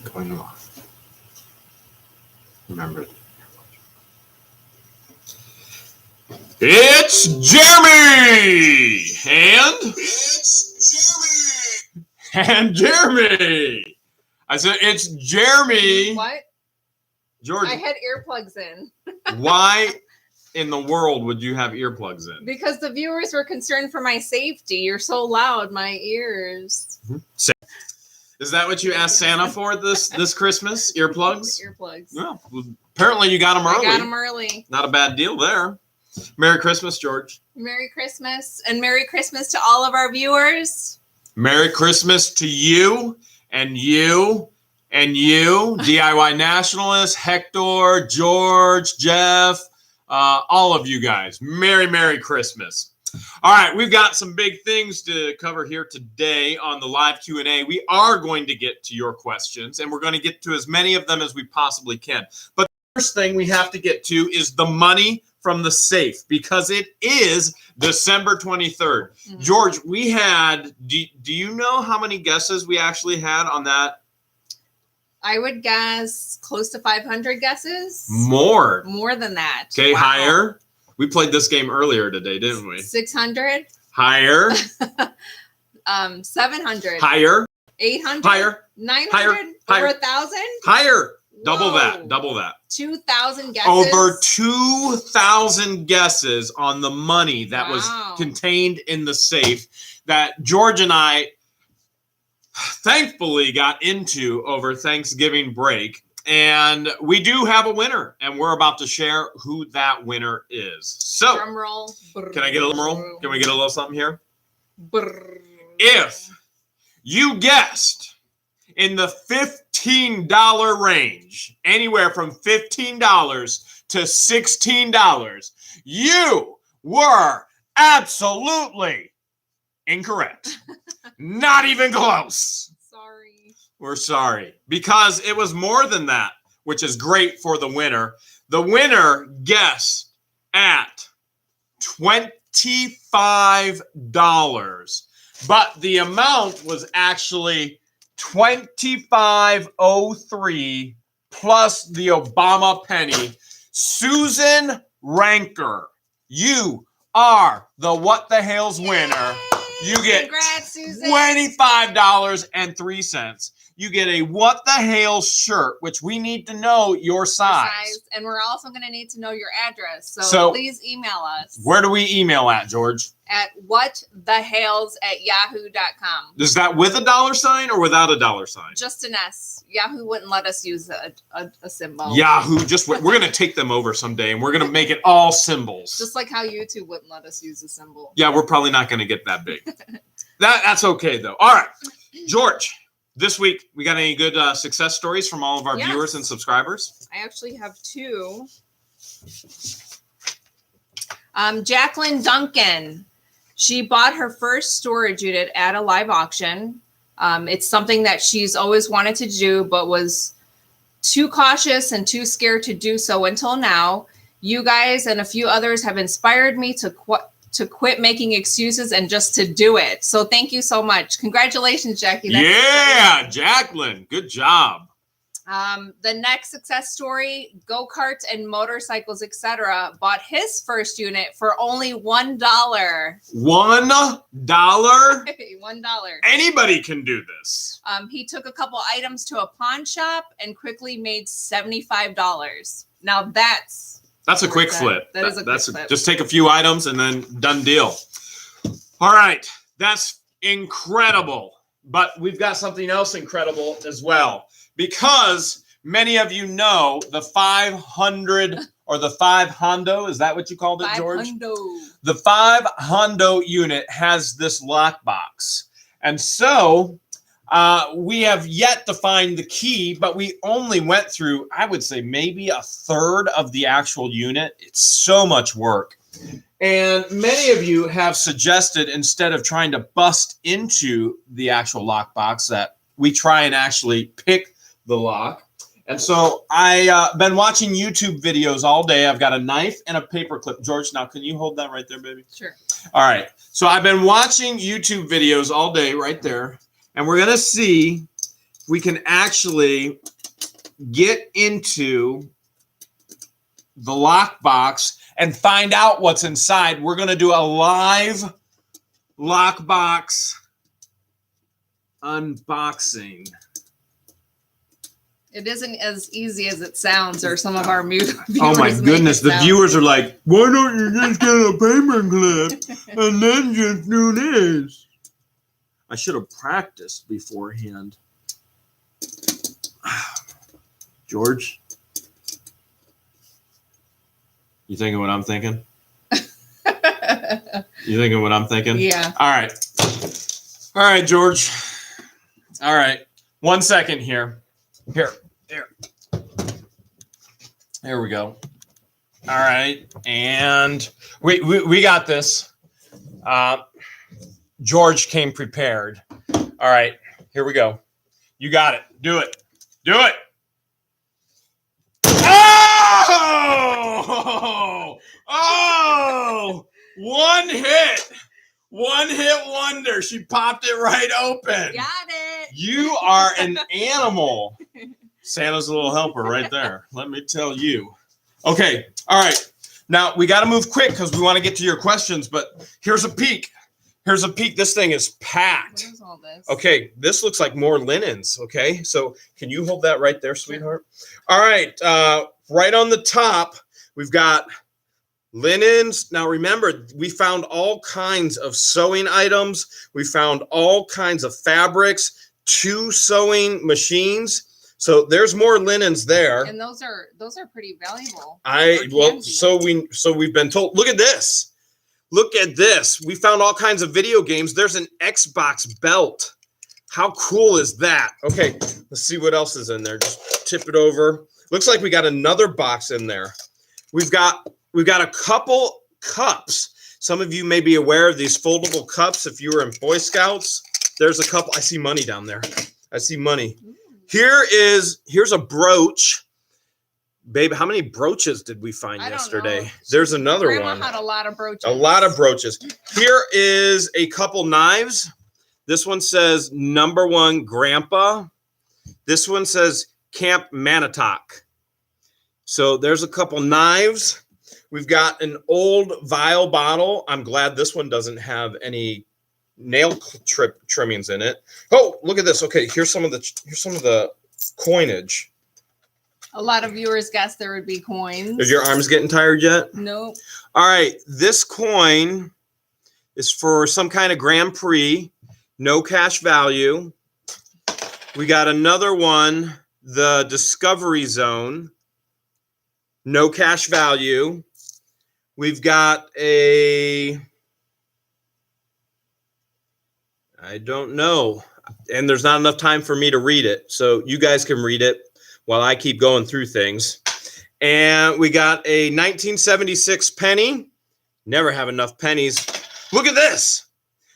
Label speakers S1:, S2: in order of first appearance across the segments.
S1: going off. Remember. It's Jeremy! And? It's Jeremy! And Jeremy! I said, it's Jeremy!
S2: What?
S1: George.
S2: I had earplugs in.
S1: Why in the world would you have earplugs in?
S2: Because the viewers were concerned for my safety. You're so loud, my ears.
S1: Is that what you asked Santa for this Christmas? Earplugs?
S2: Earplugs.
S1: Well, apparently you got them early.
S2: I got them early.
S1: Not a bad deal there. Merry Christmas, George.
S2: Merry Christmas. And Merry Christmas to all of our viewers.
S1: Merry Christmas to you and you and you, DIY Nationalists, Hector, George, Jeff, all of you guys. Merry Christmas. All right, we've got some big things to cover here today on the live Q&A. We are going to get to your questions, and we're going to get to as many of them as we possibly can. But the first thing we have to get to is the money from the safe, because it is December 23rd. Mm-hmm. George, we had, do you know how many guesses we actually had on that?
S2: I would guess close to 500 guesses.
S1: More
S2: than that.
S1: Okay,
S2: wow.
S1: Higher. We played this game earlier today, didn't we?
S2: 600.
S1: Higher.
S2: 700.
S1: Higher.
S2: 800.
S1: Higher.
S2: 900.
S1: Higher.
S2: Over 1,000.
S1: Higher. Double
S2: Whoa.
S1: that. Double that.
S2: 2,000 guesses.
S1: Over 2,000 guesses on the money that was contained in the safe that George and I thankfully got into over Thanksgiving break. And we do have a winner, and we're about to share who that winner is. So,
S2: drum roll.
S1: Can I get a little roll? Can we get a little something here?
S2: Brr.
S1: If you guessed in the $15 range, anywhere from $15 to $16, you were absolutely incorrect. Not even close. We're sorry, because it was more than that, which is great for the winner. The winner guessed at $25, but the amount was actually $25.03 plus the Obama penny. Susan Ranker, you are the What the Hales winner. You get $25.03. You get a What the Hale shirt, which we need to know your size.
S2: And we're also going to need to know your address. So please email us.
S1: Where do we email at, George?
S2: At whatthehales@yahoo.com.
S1: Is that with a $sign or without a $sign?
S2: Just an S. Yahoo wouldn't let us use a symbol.
S1: Yahoo, we're going to take them over someday, and we're going to make it all symbols.
S2: Just like how YouTube wouldn't let us use a symbol.
S1: Yeah, we're probably not going to get that big. That's okay, though. All right, George, this week, we got any good success stories from all of our viewers and subscribers?
S2: I actually have two. Jacqueline Duncan. She bought her first storage unit at a live auction. It's something that she's always wanted to do, but was too cautious and too scared to do so until now. You guys and a few others have inspired me to quit making excuses and just to do it. So thank you so much. Congratulations, Jackie.
S1: That's Jacqueline. Good job.
S2: The next success story, go-karts and motorcycles, etc., bought his first unit for only $1. $1? $1.
S1: Anybody can do this.
S2: He took a couple items to a pawn shop and quickly made $75. Now that's
S1: a quick flip.
S2: That is a quick flip.
S1: Just take a few items and then done deal. All right. That's incredible. But we've got something else incredible as well. Because many of you know the 500 or the 5 Hondo, is that what you called it, George? The 5 Hondo unit has this lockbox. And so we have yet to find the key, but we only went through, I would say, maybe a third of the actual unit. It's so much work. And many of you have suggested, instead of trying to bust into the actual lockbox, that we try and actually pick the lock. And so I've been watching YouTube videos all day. I've got a knife and a paper clip. George, now can you hold that right there, baby?
S2: Sure.
S1: All right. So I've been watching YouTube videos all day right there. And we're going to see we can actually get into the lockbox and find out what's inside. We're going to do a live lockbox unboxing.
S2: It isn't as easy as it sounds, or some of our viewers.
S1: Oh my goodness, the viewers are like, why don't you just get a paper clip and then just do this? I should have practiced beforehand. George, you thinking what I'm thinking? You thinking what I'm thinking?
S2: Yeah.
S1: All right, George. All right. 1 second here. Here. There we go. All right. And we got this. George came prepared. All right. Here we go. You got it. Do it. Do it. Oh! Oh! One hit wonder. She popped it right open.
S2: Got it.
S1: You are an animal. Santa's little helper right there. Let me tell you. Okay. All right. Now we got to move quick because we want to get to your questions, but here's a peek. This thing is packed.
S2: What is all this?
S1: Okay. This looks like more linens. Okay. So can you hold that right there, sweetheart? All right. Right on the top, we've got linens. Now remember, we found all kinds of sewing items. We found all kinds of fabrics, 2 sewing machines. So there's more linens there.
S2: And those are pretty valuable.
S1: So we've been told. Look at this. Look at this. We found all kinds of video games. There's an Xbox belt. How cool is that? Okay, let's see what else is in there. Just tip it over. Looks like we got another box in there. We've got a couple cups. Some of you may be aware of these foldable cups if you were in Boy Scouts. There's a couple. I see money down there. I see money. Here's a brooch. Babe, how many brooches did we find yesterday? There's another one.
S2: Grandma had a lot of brooches.
S1: A lot of brooches. Here is a couple knives. This one says #1 Grandpa. This one says Camp Manitowoc. So there's a couple knives. We've got an old vial bottle. I'm glad this one doesn't have any nail trimmings in it. Oh, look at this. Okay, here's some of the coinage.
S2: A lot of viewers guessed there would be coins.
S1: Is your arms getting tired yet?
S2: Nope.
S1: All right, this coin is for some kind of Grand Prix, no cash value. We got another one, the Discovery Zone, no cash value. We've got I don't know. And there's not enough time for me to read it. So you guys can read it while I keep going through things. And we got a 1976 penny. Never have enough pennies. Look at this.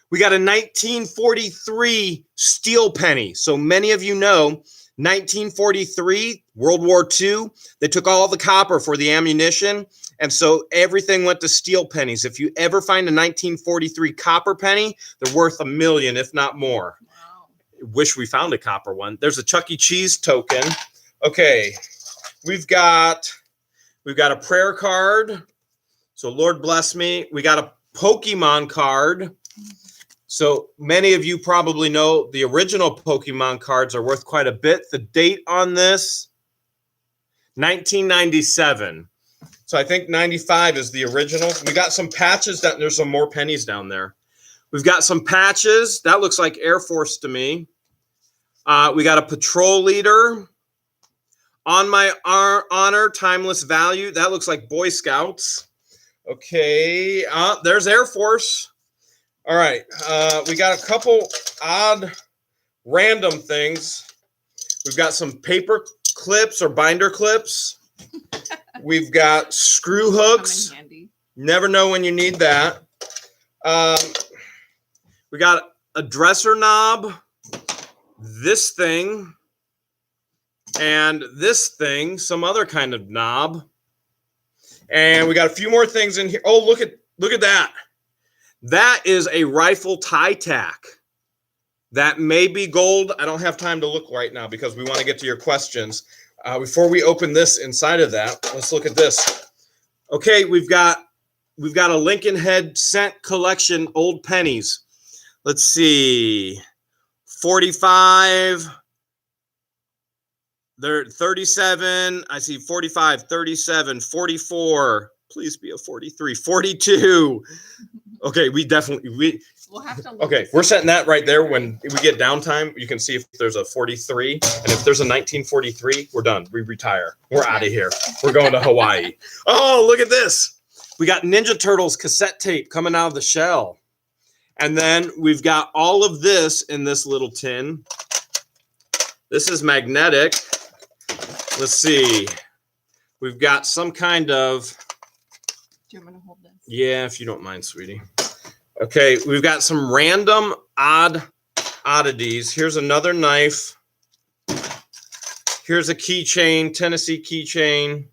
S1: We got a 1943 steel penny. So many of you know 1943, World War II, they took all the copper for the ammunition. And so everything went to steel pennies. If you ever find a 1943 copper penny, they're worth $1 million, if not more.
S2: Wow.
S1: Wish we found a copper one. There's a Chuck E. Cheese token. Okay, we've got a prayer card. So Lord bless me. We got a Pokemon card. So many of you probably know the original Pokemon cards are worth quite a bit. The date on this, 1997. So I think 95 is the original. We got some patches. There's some more pennies down there. We've got some patches. That looks like Air Force to me. We got a patrol leader. On my honor, timeless value. That looks like Boy Scouts. Okay, there's Air Force. All right, we got a couple odd random things. We've got some paper clips or binder clips. We've got screw hooks. Never know when you need that. We got a dresser knob. This thing. And this thing, some other kind of knob. And we got a few more things in here. Oh, look at that. That is a rifle tie tack. That may be gold. I don't have time to look right now because we want to get to your questions. Before we open this inside of that, let's look at this. Okay, we've got a Lincoln Head cent collection, old pennies. Let's see, 45. They're 37. I see 45, 37, 44. Please be a 43, 42. Okay, we'll have to look. Okay, we're setting that right there. When we get downtime, you can see if there's a 43. And if there's a 1943, we're done. We retire. We're out of here. We're going to Hawaii. Oh, look at this. We got Ninja Turtles cassette tape coming out of the shell. And then we've got all of this in this little tin. This is magnetic. Let's see. We've got some kind of...
S2: Do you want me to hold this?
S1: Yeah, if you don't mind, sweetie. Okay, we've got some random oddities. Here's another knife. Here's a keychain, Tennessee keychain.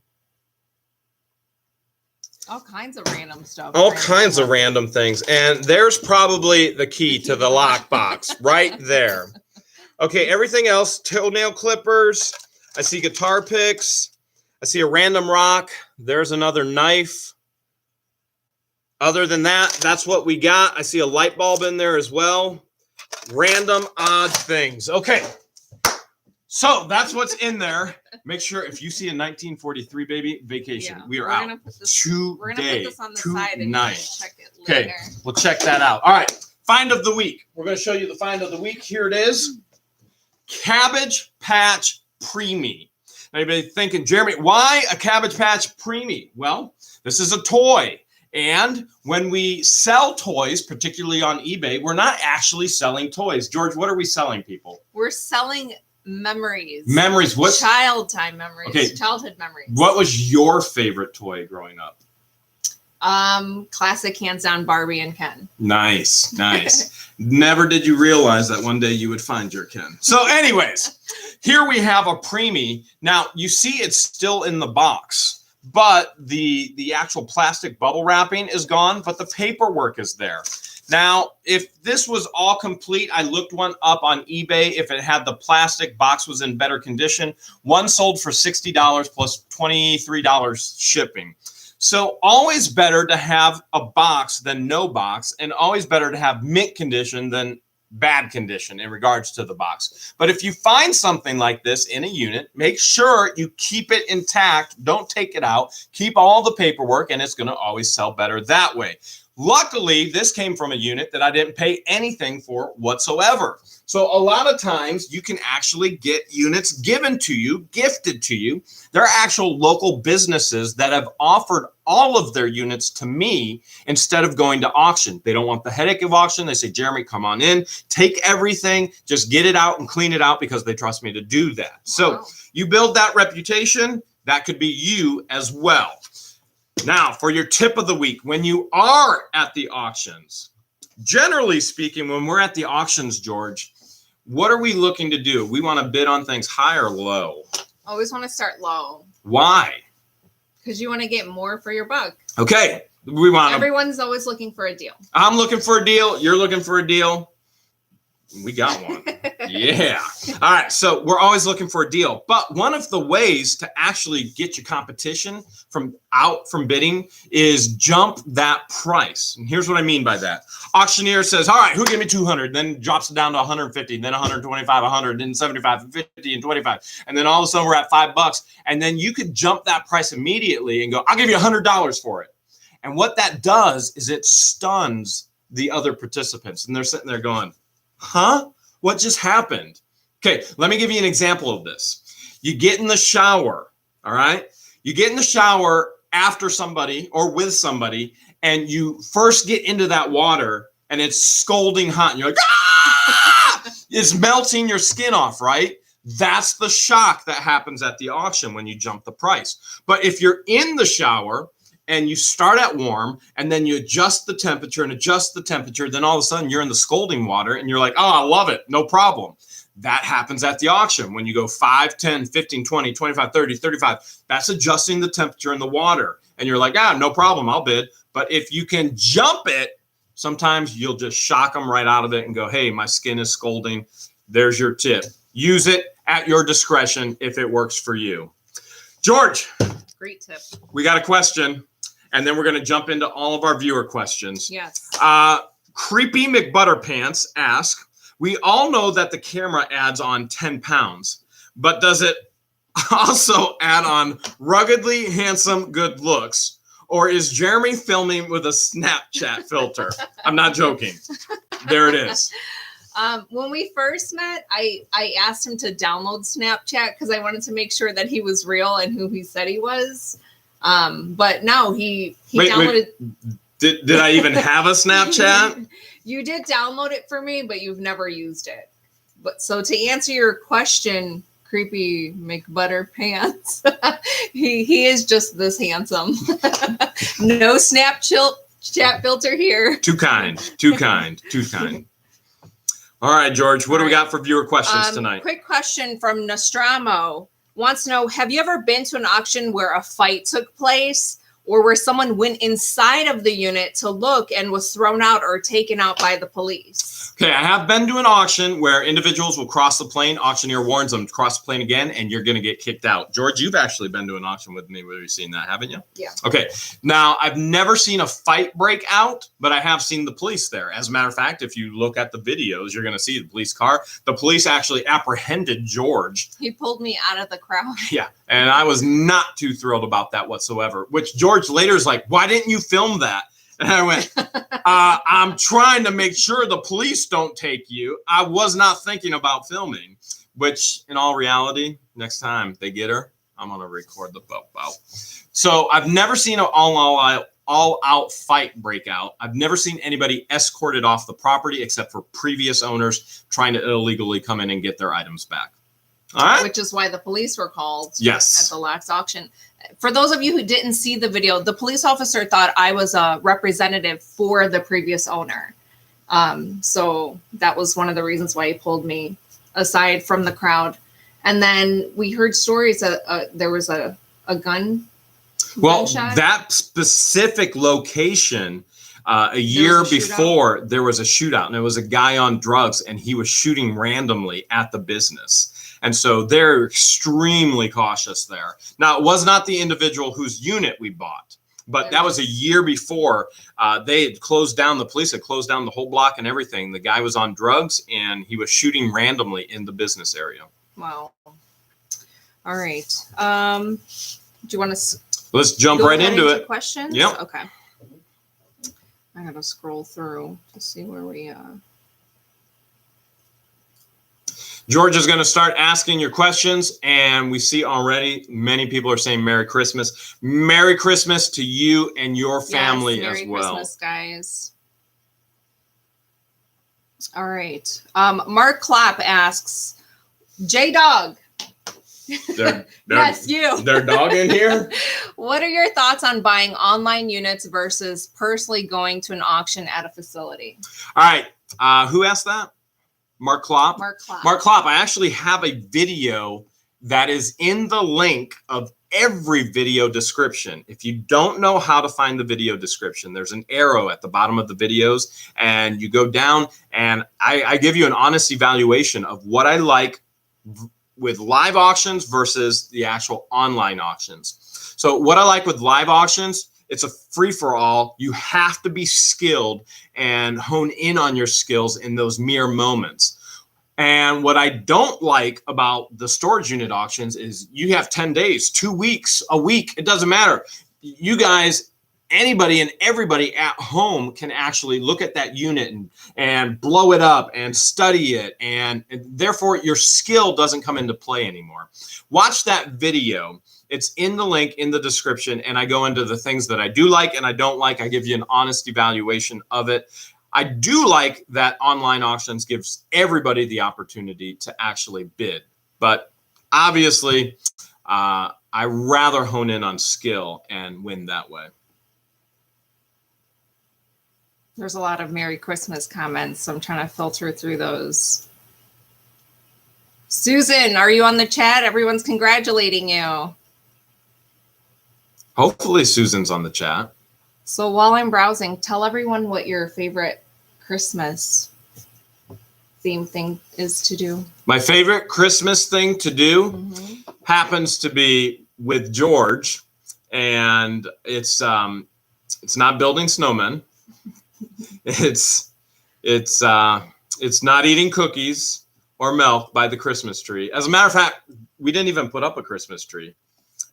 S2: All kinds of random stuff.
S1: All kinds of random things. And there's probably the key to the lockbox right there. Okay, everything else, toenail clippers. I see guitar picks. I see a random rock. There's another knife. Other than that, that's what we got. I see a light bulb in there as well. Random odd things. Okay. So that's what's in there. Make sure if you see a 1943 baby vacation, we are out
S2: We're gonna put this on the side and check it later.
S1: Okay, we'll check that out. All right. Find of the week. We're going to show you the find of the week. Here it is. Cabbage Patch Preemie. Anybody thinking, Jeremy, why a Cabbage Patch Preemie? Well, this is a toy. And when we sell toys, particularly on eBay, we're not actually selling toys. George, what are we selling, people?
S2: We're selling memories.
S1: Memories. What?
S2: Childhood memories.
S1: Okay.
S2: Childhood memories.
S1: What was your favorite toy growing up?
S2: Classic hands down Barbie and Ken.
S1: Nice, nice. Never did you realize that one day you would find your Ken. So anyways, here we have a preemie. Now, you see it's still in the box, but the actual plastic bubble wrapping is gone, but the paperwork is there. Now, if this was all complete, I looked one up on eBay. If it had the plastic box was in better condition, one sold for $60 plus $23 shipping. So always better to have a box than no box, and always better to have mint condition than bad condition in regards to the box. But if you find something like this in a unit, make sure you keep it intact. Don't take it out. Keep all the paperwork, and it's going to always sell better that way. Luckily, this came from a unit that I didn't pay anything for whatsoever. So a lot of times you can actually get units given to you, gifted to you. There are actual local businesses that have offered all of their units to me instead of going to auction. They don't want the headache of auction. They say, Jeremy, come on in, take everything, just get it out and clean it out because they trust me to do that. So you build that reputation, that could be you as well. Now, for your tip of the week, when you are at the auctions, generally speaking, when we're at the auctions, George, what are we looking to do? We want to bid on things high or low?
S2: Always want to start low.
S1: Why?
S2: Because you want to get more for your buck.
S1: Okay.
S2: Everyone's always looking for a deal.
S1: I'm looking for a deal. You're looking for a deal. We got one. Yeah. All right. So we're always looking for a deal. But one of the ways to actually get your competition from bidding is jump that price. And here's what I mean by that. Auctioneer says, all right, who gave me 200? Then drops it down to 150, then 125, 100, then 75, 50, and 25. And then all of a sudden we're at $5. And then you could jump that price immediately and go, I'll give you $100 for it. And what that does is it stuns the other participants. And they're sitting there going, huh? What just happened? Okay, let me give you an example of this. You get in the shower, all right? You get in the shower after somebody or with somebody, and you first get into that water, and it's scalding hot, and you're like, ah! It's melting your skin off, right? That's the shock that happens at the auction when you jump the price. But if you're in the shower, and you start at warm, and then you adjust the temperature and adjust the temperature, then all of a sudden you're in the scalding water, and you're like, oh, I love it, no problem. That happens at the auction. When you go 5, 10, 15, 20, 25, 30, 35, that's adjusting the temperature in the water. And you're like, no problem, I'll bid. But if you can jump it, Sometimes you'll just shock them right out of it and go, hey, my skin is scalding. There's your tip. Use it at your discretion if it works for you. George.
S2: Great tip.
S1: We got a question, and then we're going to jump into all of our viewer questions.
S2: Yes.
S1: Creepy McButterpants asks, we all know that the camera adds on 10 pounds, but does it also add on ruggedly handsome good looks? Or is Jeremy filming with a Snapchat filter? I'm not joking. There it is.
S2: When we first met, I asked him to download Snapchat because I wanted to make sure that he was real and who he said he was. But no, he downloaded.
S1: Wait. Did I even have a Snapchat?
S2: You did download it for me, but you've never used it. But so to answer your question, creepy McButterpants, he is just this handsome. No Snapchat filter here.
S1: Too kind. All right, George, what do we got for viewer questions tonight?
S2: Quick question from Nostramo. Wants to know, have you ever been to an auction where a fight took place or where someone went inside of the unit to look and was thrown out or taken out by the police?
S1: Okay, I have been to an auction where individuals will cross the plane. Auctioneer warns them to cross the plane again, and you're going to get kicked out. George, you've actually been to an auction with me where you've seen that, haven't you?
S2: Yeah.
S1: Okay, now I've never seen a fight break out, but I have seen the police there. As a matter of fact, if you look at the videos, you're going to see the police car. The police actually apprehended George.
S2: He pulled me out of the crowd.
S1: Yeah, and I was not too thrilled about that whatsoever, which George later is like, why didn't you film that? And I went, I'm trying to make sure the police don't take you. I was not thinking about filming, which in all reality, next time they get her, I'm going to record the bow. So I've never seen an all-out fight break out. I've never seen anybody escorted off the property except for previous owners trying to illegally come in and get their items back. All right.
S2: Which is why the police were called.
S1: Yes.
S2: At the last auction. For those of you who didn't see the video, the police officer thought I was a representative for the previous owner. So that was one of the reasons why he pulled me aside from the crowd. And then we heard stories that there was a gun.
S1: Well,
S2: gunshot.
S1: That specific location, a year before, there was a shootout, and it was a guy on drugs, and he was shooting randomly at the business. And so they're extremely cautious there. Now, it was not the individual whose unit we bought, but that was a year before. They had closed down, the police had closed down the whole block and everything. The guy was on drugs, and he was shooting randomly in the business area.
S2: Wow. All right. Do you want to...
S1: Let's jump right into it.
S2: Questions?
S1: Yep.
S2: Okay. I got to scroll through to see where we...
S1: George is going to start asking your questions, and we see already many people are saying Merry Christmas. Merry Christmas to you and your family as well.
S2: Merry Christmas, guys. All right. Mark Clapp asks, J-Dog. Yes, you.
S1: Their dog in here?
S2: What are your thoughts on buying online units versus personally going to an auction at a facility?
S1: All right. Who asked that? Mark Klopp.
S2: Mark Klopp.
S1: Mark Klopp. I actually have a video that is in the link of every video description. If you don't know how to find the video description, there's an arrow at the bottom of the videos, and you go down, and I give you an honest evaluation of what I like with live auctions versus the actual online auctions. So what I like with live auctions, it's a free-for-all. You have to be skilled and hone in on your skills in those mere moments. And what I don't like about the storage unit auctions is you have 10 days, 2 weeks, a week. It doesn't matter. You guys, anybody and everybody at home can actually look at that unit and blow it up and study it. And therefore, your skill doesn't come into play anymore. Watch that video. It's in the link in the description, and I go into the things that I do like and I don't like. I give you an honest evaluation of it. I do like that online auctions gives everybody the opportunity to actually bid, but obviously I rather hone in on skill and win that way.
S2: There's a lot of Merry Christmas comments, so I'm trying to filter through those. Susan, are you on the chat? Everyone's congratulating you.
S1: Hopefully Susan's on the chat.
S2: So while I'm browsing, tell everyone what your favorite Christmas theme thing is to do.
S1: My favorite Christmas thing to do happens to be with George, and it's not building snowmen. It's not eating cookies or milk by the Christmas tree. As a matter of fact, we didn't even put up a Christmas tree.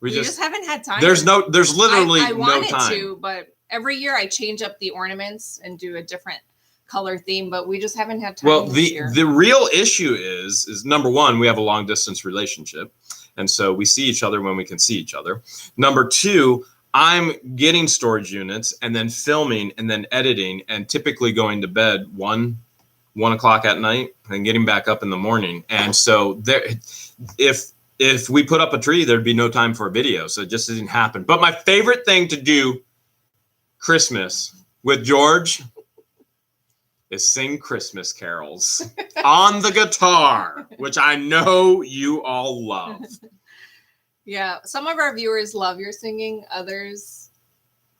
S1: We just haven't had time. There's literally
S2: I
S1: no
S2: wanted
S1: time
S2: to, but every year I change up the ornaments and do a different color theme, but we just haven't had time.
S1: Well, the real issue is number one, we have a long distance relationship, and so we see each other when we can see each other. Number two, I'm getting storage units and then filming and then editing and typically going to bed 1 o'clock at night and getting back up in the morning. And so there, if we put up a tree, there'd be no time for a video. So it just didn't happen. But my favorite thing to do Christmas with George is sing Christmas carols on the guitar, which I know you all love.
S2: Yeah, some of our viewers love your singing, others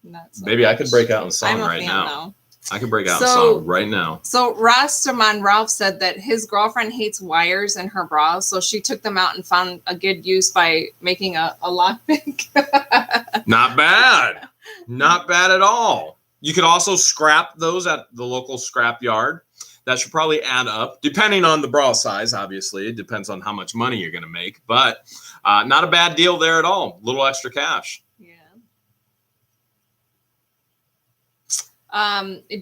S2: not so
S1: Maybe
S2: much.
S1: I could break out in song
S2: I'm a
S1: right
S2: fan,
S1: now.
S2: though.
S1: I could break out in song right now.
S2: So Rastaman Ralph said that his girlfriend hates wires in her bras, so she took them out and found a good use by making a lockpick.
S1: Not bad. Not bad at all. You could also scrap those at the local scrap yard. That should probably add up, depending on the bra size, obviously. It depends on how much money you're going to make, but not a bad deal there at all. A little extra cash.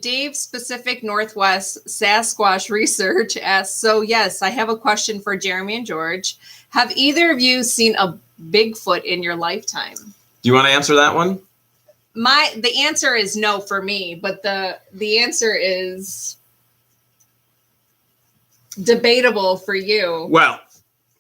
S2: Dave Pacific Northwest Sasquatch Research asks, so yes, I have a question for Jeremy and George. Have either of you seen a Bigfoot in your lifetime?
S1: Do you want to answer that one?
S2: The answer is no for me, but the answer is debatable for you.
S1: Well,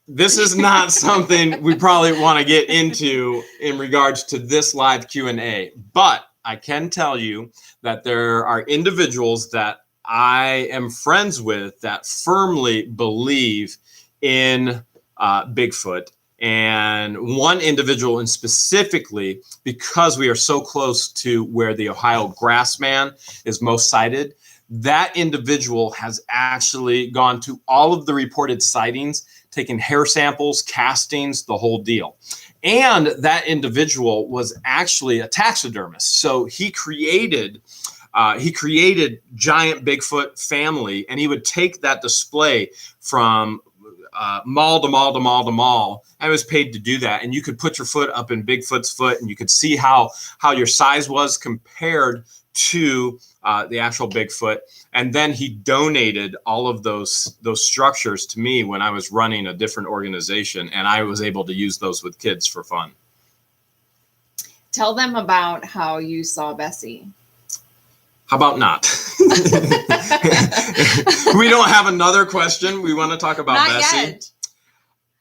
S1: this is not something we probably want to get into in regards to this live Q&A, but I can tell you that there are individuals that I am friends with that firmly believe in Bigfoot. And one individual, and specifically because we are so close to where the Ohio grassman is most cited, that individual has actually gone to all of the reported sightings, taken hair samples, castings, the whole deal. And that individual was actually a taxidermist. So he created giant Bigfoot family, and he would take that display from mall to mall to mall to mall. I was paid to do that. And you could put your foot up in Bigfoot's foot, and you could see how your size was compared to the actual Bigfoot. And then he donated all of those structures to me when I was running a different organization, and I was able to use those with kids for fun.
S2: Tell them about how you saw Bessie.
S1: How about not? We don't have another question. We want to talk about Bessie. Not yet.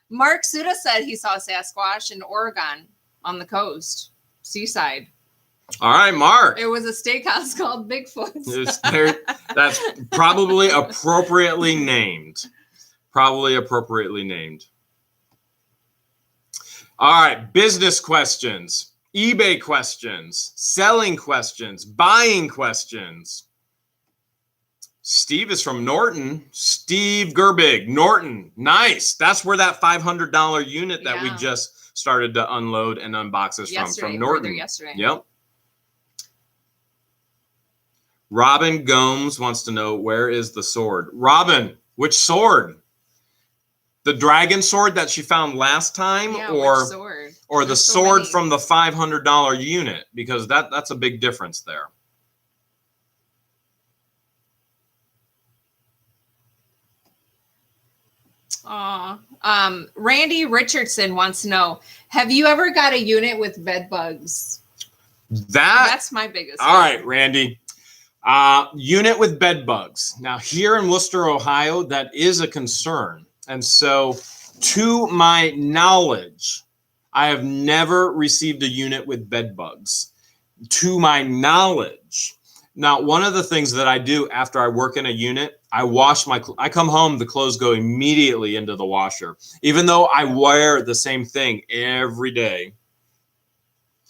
S2: Mark Suda said he saw Sasquatch in Oregon on the coast, seaside.
S1: All right, Mark.
S2: It was a steakhouse called Bigfoot.
S1: That's probably appropriately named. Probably appropriately named. All right, business questions, eBay questions, selling questions, buying questions. Steve is from Norton. Steve Gerbig, Norton. Nice. That's where that $500 unit that we just started to unload and unbox is from Norton.
S2: Yesterday.
S1: Yep. Robin Gomes wants to know, where is the sword? Robin, which sword? The dragon sword that she found last time, or the sword from the $500 unit? Because that's a big difference there.
S2: Randy Richardson wants to know, have you ever got a unit with bed bugs? That's my biggest
S1: all right, Randy. Unit with bed bugs. Now, here in Wooster, Ohio, that is a concern. And so, to my knowledge, I have never received a unit with bed bugs. To my knowledge. Now, one of the things that I do after I work in a unit, I come home, the clothes go immediately into the washer. Even though I wear the same thing every day,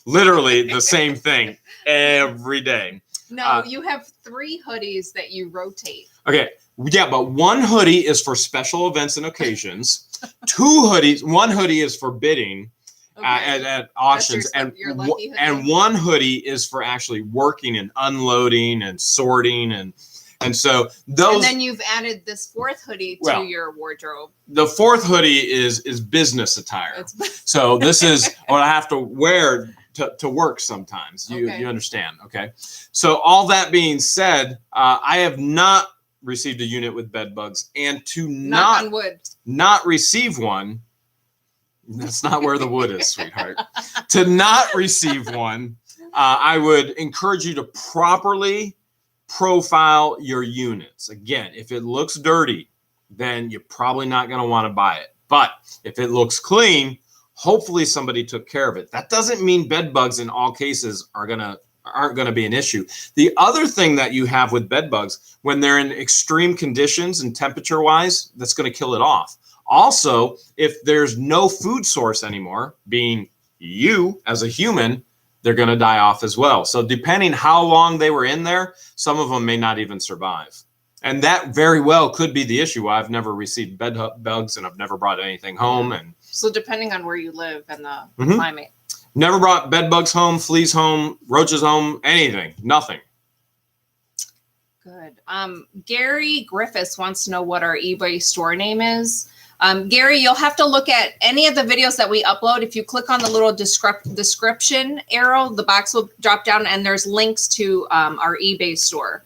S1: Literally the same thing every day.
S2: No, you have 3 hoodies that you rotate.
S1: Okay. Yeah, but one hoodie is for special events and occasions. 2 hoodies. One hoodie is for bidding at auctions,
S2: your lucky hoodie.
S1: And one hoodie is for actually working and unloading and sorting and so those.
S2: And then you've added this 4th hoodie to your wardrobe.
S1: The 4th hoodie is business attire. So this is what I have to wear to work sometimes. You understand? Okay. So all that being said, I have not received a unit with bed bugs, and to not receive one, that's not where the wood is, sweetheart. To not receive one, I would encourage you to properly profile your units. Again, if it looks dirty, then you're probably not going to want to buy it. But if it looks clean, hopefully somebody took care of it. That doesn't mean bed bugs in all cases aren't going to be an issue. The other thing that you have with bed bugs, when they're in extreme conditions and temperature wise, that's going to kill it off. Also, if there's no food source anymore, being you as a human, they're going to die off as well. So depending how long they were in there, some of them may not even survive. And that very well could be the issue. I've never received bed bugs and I've never brought anything home. And
S2: so depending on where you live and the climate.
S1: Never brought bed bugs home, fleas home, roaches home, anything, nothing.
S2: Good. Gary Griffis wants to know what our eBay store name is. Gary, you'll have to look at any of the videos that we upload. If you click on the little description arrow, the box will drop down and there's links to our eBay store.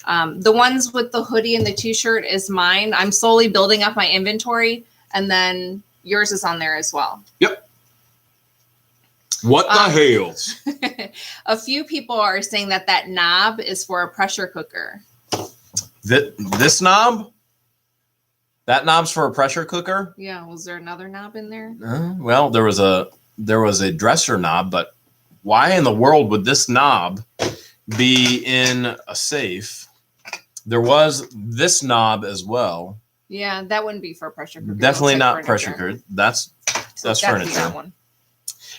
S2: The ones with the hoodie and the t-shirt is mine. I'm slowly building up my inventory, and then yours is on there as well.
S1: Yep. What the Hales?
S2: A few people are saying that knob is for a pressure cooker.
S1: This knob? That knob's for a pressure cooker?
S2: Yeah. Was there another knob in there?
S1: Well, there was a dresser knob, but why in the world would this knob be in a safe? There was this knob as well.
S2: Yeah, that wouldn't be for a pressure cooker.
S1: Definitely not pressure cooker. That's furniture.
S2: That one.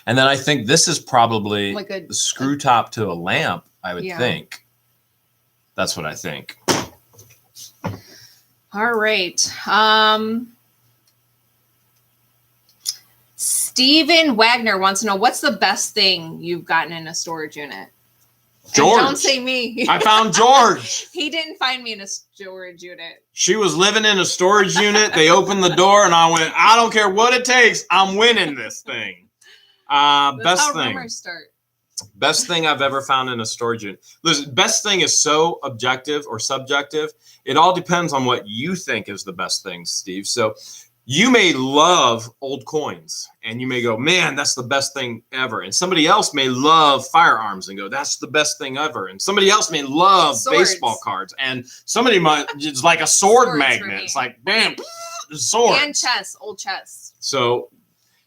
S1: And then I think this is probably like the screw top to a lamp, I would think. That's what I think.
S2: All right. Stephen Wagner wants to know, what's the best thing you've gotten in a storage unit?
S1: George.
S2: And don't say me.
S1: I found George.
S2: He didn't find me in a storage unit.
S1: She was living in a storage unit. They opened the door and I went, I don't care what it takes. I'm winning this thing. Best thing. Rumors start. Best thing I've ever found in a storage unit. Listen, best thing is so objective or subjective. It all depends on what you think is the best thing, Steve. So you may love old coins and you may go, man, that's the best thing ever. And somebody else may love firearms and go, that's the best thing ever. And somebody else may love baseball cards. And somebody might, it's like a sword magnet. It's like, bam, sword.
S2: And chess, old chess.
S1: So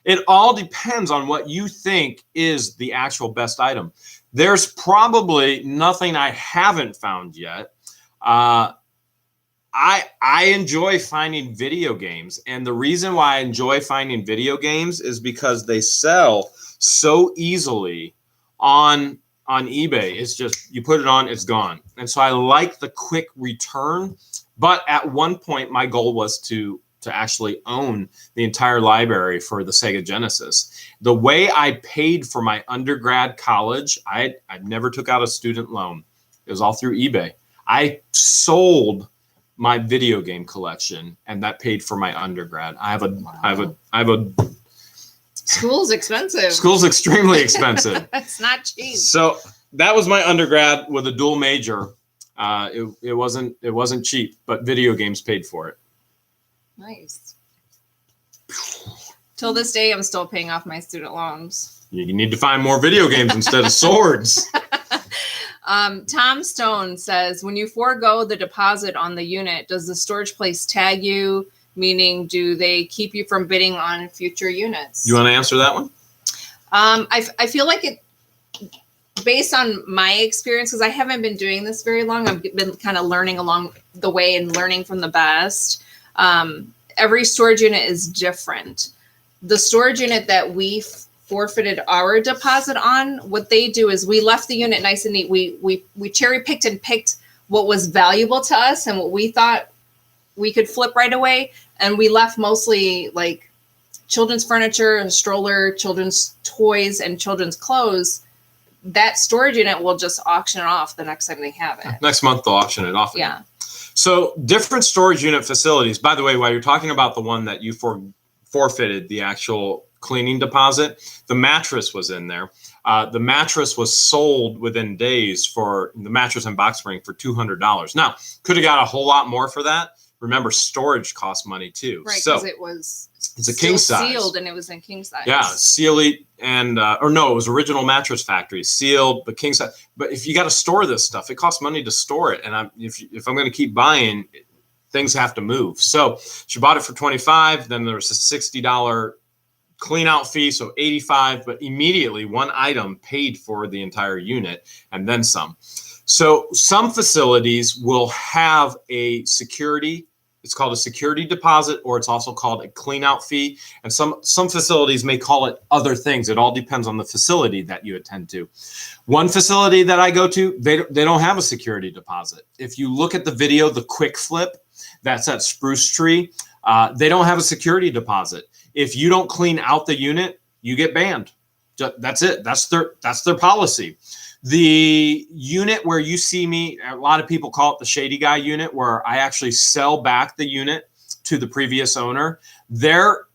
S1: it all depends on what you think is the actual best item. There's probably nothing I haven't found yet. I enjoy finding video games. And the reason why I enjoy finding video games is because they sell so easily on eBay. It's just, you put it on, it's gone. And so I like the quick return. But at one point, my goal was to actually own the entire library for the Sega Genesis. The way I paid for my undergrad college, I never took out a student loan. It was all through eBay. I sold my video game collection and that paid for my undergrad. I have a
S2: School's expensive.
S1: School's extremely expensive.
S2: It's not cheap.
S1: So that was my undergrad with a dual major. It wasn't cheap, but video games paid for it.
S2: Nice. Till this day, I'm still paying off my student loans.
S1: You need to find more video games instead of swords.
S2: Tom Stone says, when you forego the deposit on the unit, does the storage place tag you? Meaning, do they keep you from bidding on future units?
S1: You want to answer that one?
S2: I feel like it, based on my experience, because I haven't been doing this very long, I've been kind of learning along the way and learning from the best. Every storage unit is different. The storage unit that we forfeited our deposit on, what they do is we left the unit nice and neat. We cherry picked and picked what was valuable to us and what we thought we could flip right away. And we left mostly like children's furniture and stroller, children's toys, and children's clothes. That storage unit will just auction it off the next time they have it.
S1: Next month they'll auction it off.
S2: Yeah.
S1: So different storage unit facilities. By the way, while you're talking about the one that you forfeited the actual cleaning deposit, the mattress was in there. The mattress was sold within days for the mattress and box spring for $200. Now, could have got a whole lot more for that. Remember, storage costs money too.
S2: Right,
S1: so
S2: because
S1: it's a king size.
S2: Sealed, and it was in king size.
S1: Yeah, sealed and or no, it was original mattress factory, sealed, but king size. But if you got to store this stuff, it costs money to store it. And if I'm going to keep buying, things have to move. So she bought it for $25. Then there was a $60 clean out fee, so $85. But immediately one item paid for the entire unit and then some. So some facilities will have a security. It's called a security deposit, or it's also called a clean out fee. And some facilities may call it other things. It all depends on the facility that you attend to. One facility that I go to, they don't have a security deposit. If you look at the video, the quick flip, that's at Spruce Tree, they don't have a security deposit. If you don't clean out the unit, you get banned. That's it. That's their policy. The unit where you see me, a lot of people call it the shady guy unit, where I actually sell back the unit to the previous owner. Their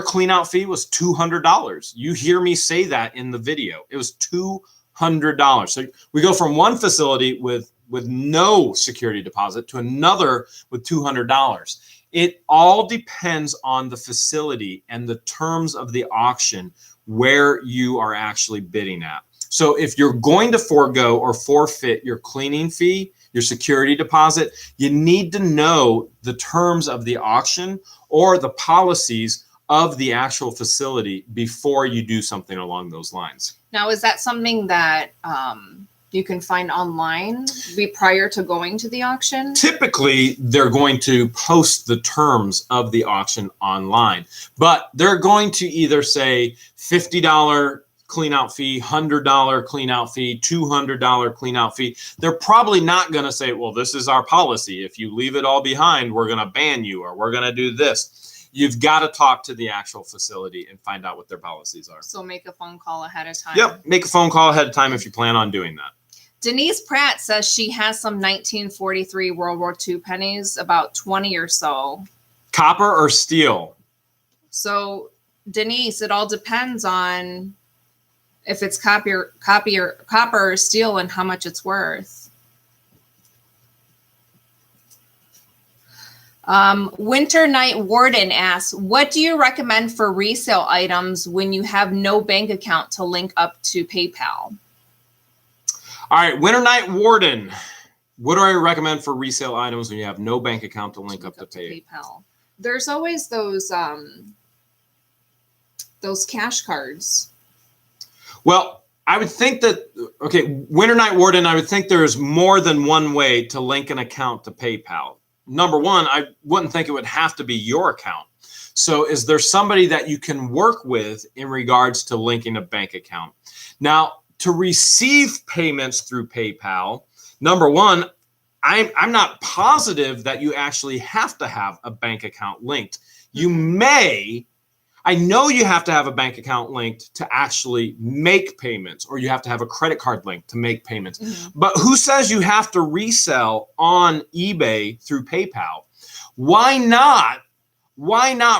S1: clean out fee was $200. You hear me say that in the video. It was $200. So we go from one facility with no security deposit to another with $200. It all depends on the facility and the terms of the auction where you are actually bidding at. So if you're going to forego or forfeit your cleaning fee, your security deposit, you need to know the terms of the auction or the policies of the actual facility before you do something along those lines.
S2: Now, is that something that you can find online prior to going to the auction?
S1: Typically, they're going to post the terms of the auction online, but they're going to either say $50 clean out fee, $100 clean out fee, $200 clean out fee. They're probably not going to say, well, this is our policy. If you leave it all behind, we're going to ban you or we're going to do this. You've got to talk to the actual facility and find out what their policies are.
S2: So make a phone call ahead of time.
S1: Yep. Make a phone call ahead of time if you plan on doing that.
S2: Denise Pratt says she has some 1943 World War II pennies, about 20 or so.
S1: Copper or steel?
S2: So, Denise, it all depends on if it's copper or steel and how much it's worth. Winter Night Warden asks, what do you recommend for resale items when you have no bank account to link up to PayPal?
S1: All right, Winter Night Warden. What do I recommend for resale items when you have no bank account to link up to PayPal?
S2: There's always those cash cards.
S1: Well, I would think that, okay, Winter Night Warden, I would think there's more than one way to link an account to PayPal. Number one, I wouldn't think it would have to be your account. So is there somebody that you can work with in regards to linking a bank account? Now, to receive payments through PayPal, number one, I'm not positive that you actually have to have a bank account linked. You may, I know you have to have a bank account linked to actually make payments, or you have to have a credit card linked to make payments. Mm-hmm. But who says you have to resell on eBay through PayPal? Why not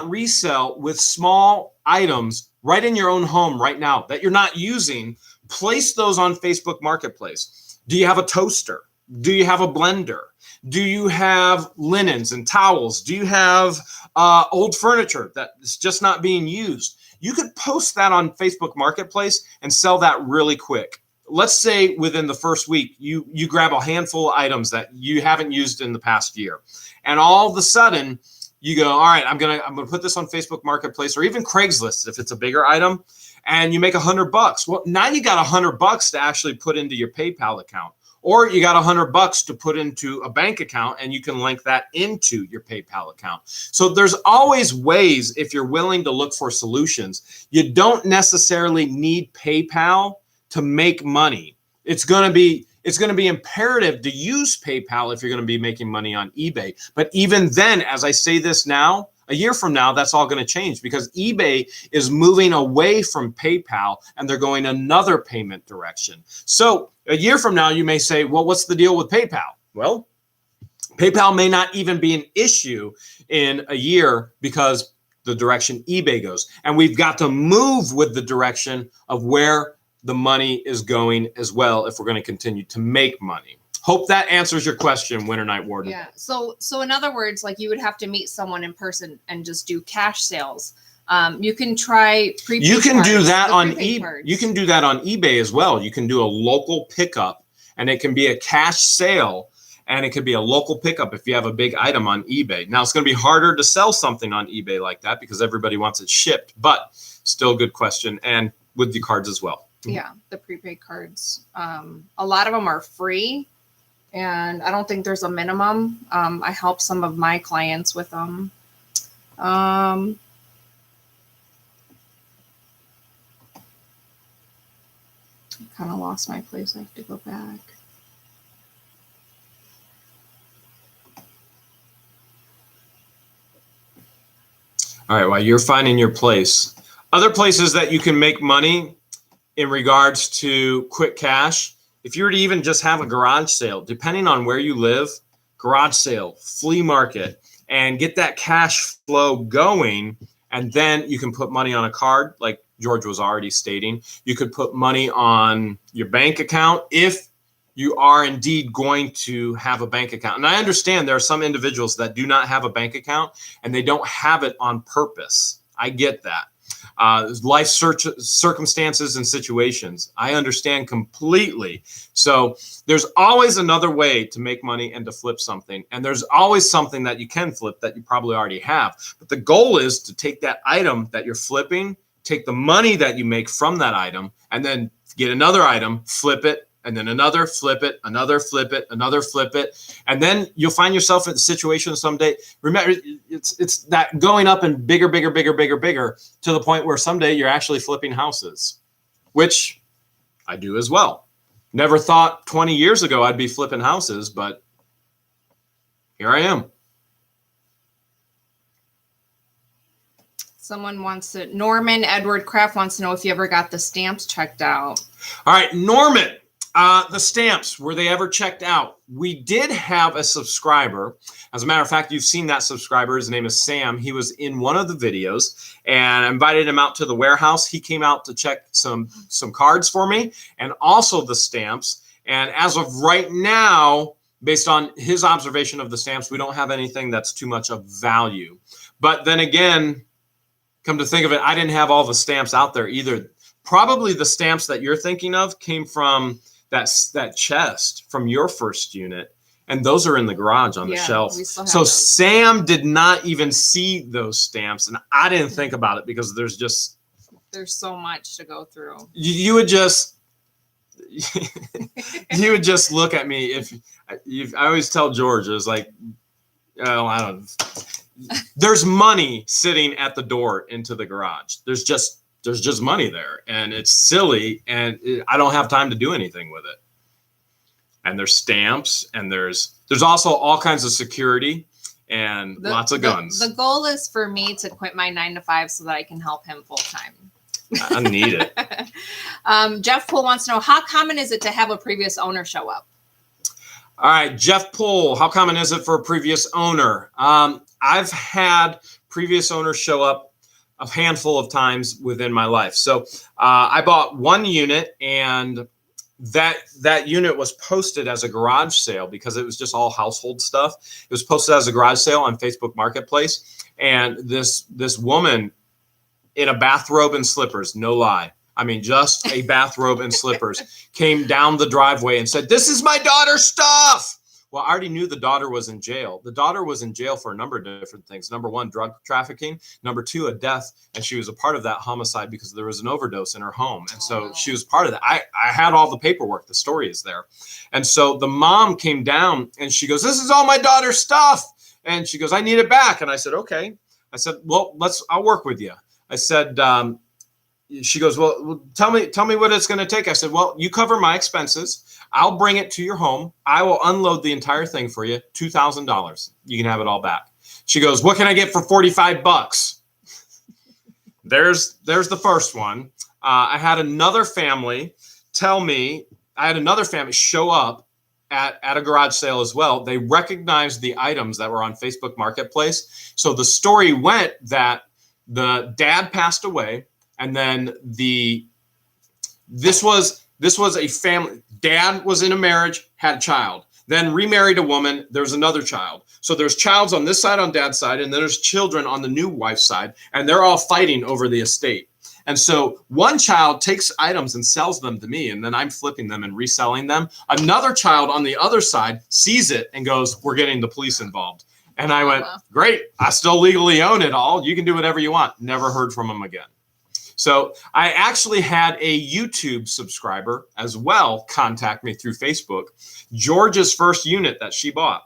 S1: resell with small items right in your own home right now that you're not using? Place those on Facebook Marketplace. Do you have a toaster? Do you have a blender? Do you have linens and towels? Do you have old furniture that's just not being used? You could post that on Facebook Marketplace and sell that really quick. Let's say within the first week, you grab a handful of items that you haven't used in the past year. And all of a sudden you go, all right, I'm gonna put this on Facebook Marketplace or even Craigslist if it's a bigger item, and you make $100. Well, now you got $100 to actually put into your PayPal account. or you got $100 to put into a bank account and you can link that into your PayPal account. So there's always ways, if you're willing to look for solutions. You don't necessarily need PayPal to make money. It's going to be imperative to use PayPal if you're going to be making money on eBay. But even then, as I say this now, a year from now, that's all going to change because eBay is moving away from PayPal and they're going another payment direction. So a year from now, you may say, well, what's the deal with PayPal? Well, PayPal may not even be an issue in a year because the direction eBay goes. And we've got to move with the direction of where the money is going as well if we're going to continue to make money. Hope that answers your question, Winter Night Warden.
S2: Yeah. So in other words, like you would have to meet someone in person and just do cash sales. You can try prepaid.
S1: You can do that on
S2: You
S1: can do that on eBay as well. You can do a local pickup, and it can be a cash sale, and it could be a local pickup if you have a big item on eBay. Now it's going to be harder to sell something on eBay like that because everybody wants it shipped, but still a good question, and with the cards as well.
S2: Yeah, the prepaid cards. A lot of them are free. And I don't think there's a minimum. I help some of my clients with them. Kind of lost my place. I have to go back.
S1: All right, while you're finding your place, other places that you can make money in regards to quick cash. If you were to even just have a garage sale, depending on where you live, garage sale, flea market, and get that cash flow going, and then you can put money on a card, like George was already stating. You could put money on your bank account if you are indeed going to have a bank account. And I understand there are some individuals that do not have a bank account, and they don't have it on purpose. I get that. Life circumstances and situations. I understand completely. So there's always another way to make money and to flip something. And there's always something that you can flip that you probably already have. But the goal is to take that item that you're flipping, take the money that you make from that item, and then get another item, flip it, and then another, flip it, another, flip it, another, flip it. And then you'll find yourself in a situation someday. Remember, it's that going up and bigger, bigger, bigger, bigger, bigger to the point where someday you're actually flipping houses, which I do as well. Never thought 20 years ago I'd be flipping houses, but here I am.
S2: Someone wants to, Norman Edward Kraft wants to know if you ever got the stamps checked out.
S1: All right, Norman. The stamps, were they ever checked out? We did have a subscriber. As a matter of fact, you've seen that subscriber. His name is Sam. He was in one of the videos, and I invited him out to the warehouse. He came out to check some cards for me and also the stamps. And as of right now, based on his observation of the stamps, we don't have anything that's too much of value. But then again, come to think of it, I didn't have all the stamps out there either. Probably the stamps that you're thinking of came from that chest from your first unit, and those are in the garage on the shelf. So those. Sam did not even see those stamps, and I didn't think about it because there's
S2: so much to go through.
S1: You would just you would just look at me if I always tell George, it was like, oh, I don't. There's money sitting at the door into the garage. There's just money there, and it's silly, and I don't have time to do anything with it. And there's stamps, and there's also all kinds of security and lots of guns.
S2: The goal is for me to quit my 9-to-5 so that I can help him full time.
S1: I need it.
S2: Jeff Poole wants to know, how common is it to have a previous owner show up?
S1: All right, Jeff Poole, how common is it for a previous owner? I've had previous owners show up a handful of times within my life. So I bought one unit, and that unit was posted as a garage sale because it was just all household stuff. It was posted as a garage sale on Facebook Marketplace. And this woman in a bathrobe and slippers, no lie, I mean, just a bathrobe and slippers, came down the driveway and said, "This is my daughter's stuff." Well, I already knew the daughter was in jail. The daughter was in jail for a number of different things. Number one, drug trafficking. Number two, a death. And she was a part of that homicide because there was an overdose in her home. And so she was part of that. I had all the paperwork. The story is there. And so the mom came down and she goes, this is all my daughter's stuff. And she goes, I need it back. And I said, okay. I said, well, I'll work with you. I said, she goes, well, tell me what it's going to take. I said, well, you cover my expenses. I'll bring it to your home. I will unload the entire thing for you. $2,000. You can have it all back. She goes, what can I get for $45? There's the first one. I had another family show up at a garage sale as well. They recognized the items that were on Facebook Marketplace. So the story went that the dad passed away, and then this was a family. Dad was in a marriage, had a child, then remarried a woman. There's another child. So there's childs on this side, on dad's side, and then there's children on the new wife's side, and they're all fighting over the estate. And so one child takes items and sells them to me, and then I'm flipping them and reselling them. Another child on the other side sees it and goes, we're getting the police involved. And I went, great, I still legally own it all. You can do whatever you want. Never heard from him again. So I actually had a YouTube subscriber as well contact me through Facebook. George's first unit that she bought.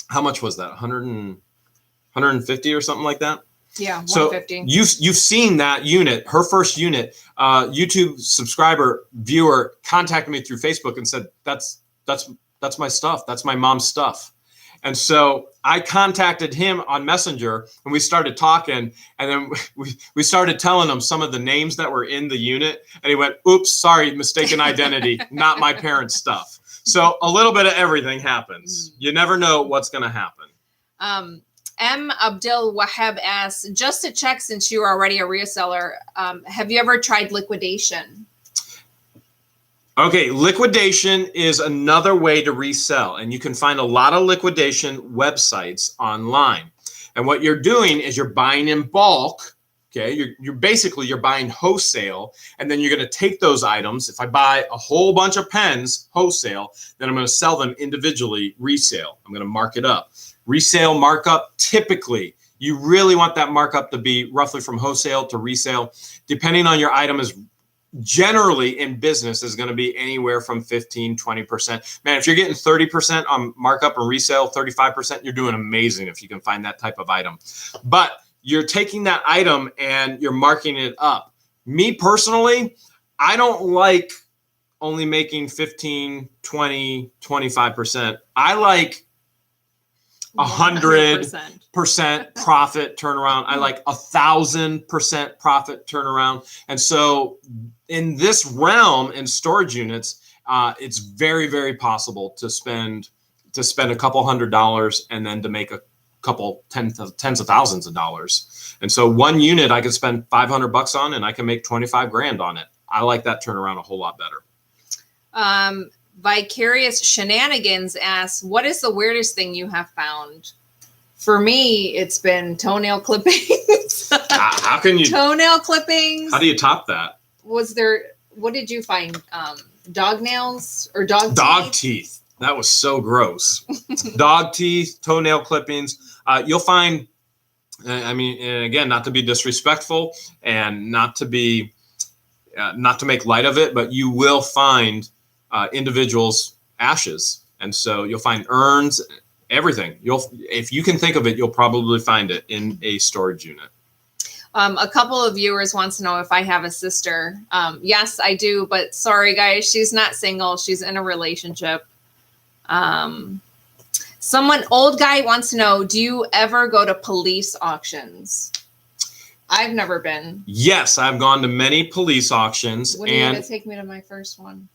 S1: How much was that? 150 or something like that?
S2: Yeah, 150.
S1: So you've seen that unit, her first unit. YouTube subscriber viewer contacted me through Facebook and said, that's my stuff. That's my mom's stuff. And so I contacted him on Messenger, and we started talking, and then we started telling him some of the names that were in the unit, and he went, oops, sorry, mistaken identity, not my parents' stuff. So a little bit of everything happens. You never know what's going to happen.
S2: M. Abdul Wahab asks, just to check, since you are already a reseller, have you ever tried liquidation?
S1: Okay, liquidation is another way to resell, and you can find a lot of liquidation websites online. And what you're doing is you're buying in bulk. Okay, you're basically buying wholesale, and then you're going to take those items. If I buy a whole bunch of pens wholesale, then I'm going to sell them individually resale. I'm going to mark it up. Resale markup, typically, you really want that markup to be roughly from wholesale to resale. Depending on your item, is generally in business is going to be anywhere from 15, 20%. Man, if you're getting 30% on markup and resale, 35%, you're doing amazing if you can find that type of item. But you're taking that item and you're marking it up. Me personally, I don't like only making 15, 20, 25%. I like 100% profit turnaround. I like 1,000% profit turnaround. And so in this realm, in storage units, it's very, very possible to spend a couple $100 and then to make a couple tens of thousands of dollars. And so one unit I could spend $500 on, and I can make 25 grand on it. I like that turnaround a whole lot better.
S2: Vicarious Shenanigans asks, what is the weirdest thing you have found? For me, it's been toenail clippings.
S1: How can you?
S2: Toenail clippings.
S1: How do you top that?
S2: What did you find? Dog nails or dog teeth?
S1: Dog teeth. That was so gross. Dog teeth, toenail clippings. You'll find, I mean, and again, not to be disrespectful and not to make light of it, but you will find individuals' ashes. And so you'll find urns, everything. If you can think of it, you'll probably find it in a storage unit.
S2: A couple of viewers wants to know if I have a sister. Yes, I do, but sorry guys, she's not single. She's in a relationship. Old guy wants to know, do you ever go to police auctions? I've never been.
S1: Yes, I've gone to many police auctions.
S2: When are you going to take me to my first one?